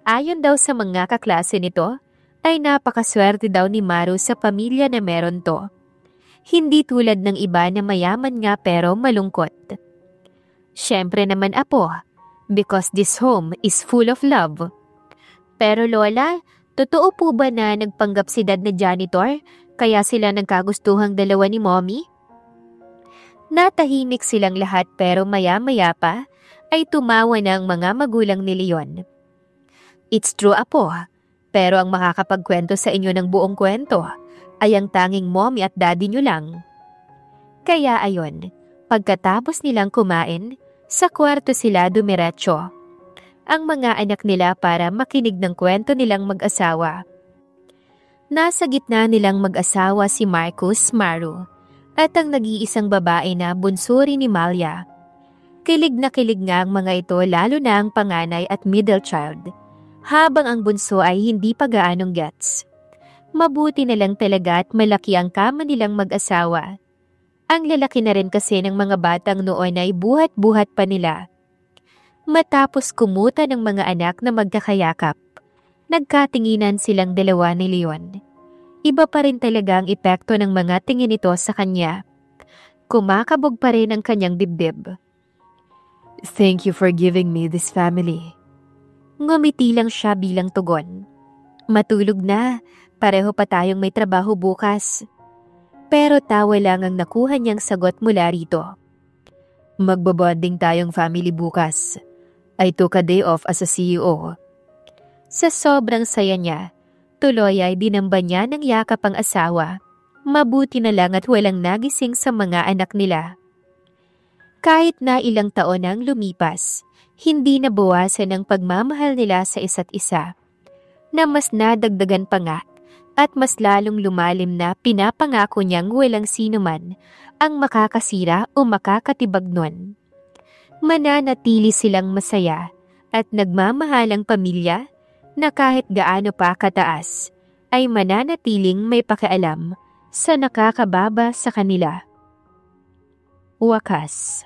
Ayon daw sa mga kaklase nito, ay napakaswerte daw ni Maru sa pamilya na meron to. Hindi tulad ng iba na mayaman nga pero malungkot. Siyempre naman apo, because this home is full of love. Pero Lola, totoo po ba na nagpanggap si Dad na janitor, kaya sila nagkagustuhang dalawa ni Mommy? Natahimik silang lahat pero maya-maya pa ay tumawa ng mga magulang ni Leon. It's true apo, pero ang makakapagkwento sa inyo ng buong kwento ay ang tanging mommy at daddy nyo lang. Kaya ayon, pagkatapos nilang kumain, sa kwarto sila dumiretso. Ang mga anak nila para makinig ng kwento nilang mag-asawa. Nasa gitna nilang mag-asawa si Marcus, Maru, at ang nag-iisang babae na bunso rin ni Malia. Kilig na kilig nga ang mga ito lalo na ang panganay at middle child. Habang ang bunso ay hindi pa gaanong gets. Mabuti na lang talaga at malaki ang kama nilang mag-asawa. Ang lalaki na rin kasi ng mga batang noon ay buhat-buhat pa nila. Matapos kumuta ng mga anak na magkakayakap, nagkatinginan silang dalawa ni Leon. Iba pa rin talaga ang epekto ng mga tingin nito sa kanya. Kumakabog pa rin ang kanyang dibdib. Thank you for giving me this family. Ngumiti lang siya bilang tugon. Matulog na, pareho pa tayong may trabaho bukas. Pero tawa lang ang nakuha niyang sagot mula rito. Magbabonding tayong family bukas. I took a day off as a CEO. Sa sobrang saya niya, tuloy ay dinamba niya ng yakap ang asawa. Mabuti na lang at walang nagising sa mga anak nila. Kahit na ilang taon ang lumipas, hindi nabawasan ang pagmamahal nila sa isa't isa, na mas nadagdagan pa nga at mas lalong lumalim na pinapangako niyang walang sinuman ang makakasira o makakatibag nun. Mananatili silang masaya at nagmamahalang pamilya na kahit gaano pa kataas ay mananatiling may pakialam sa nakakababa sa kanila. Wakas.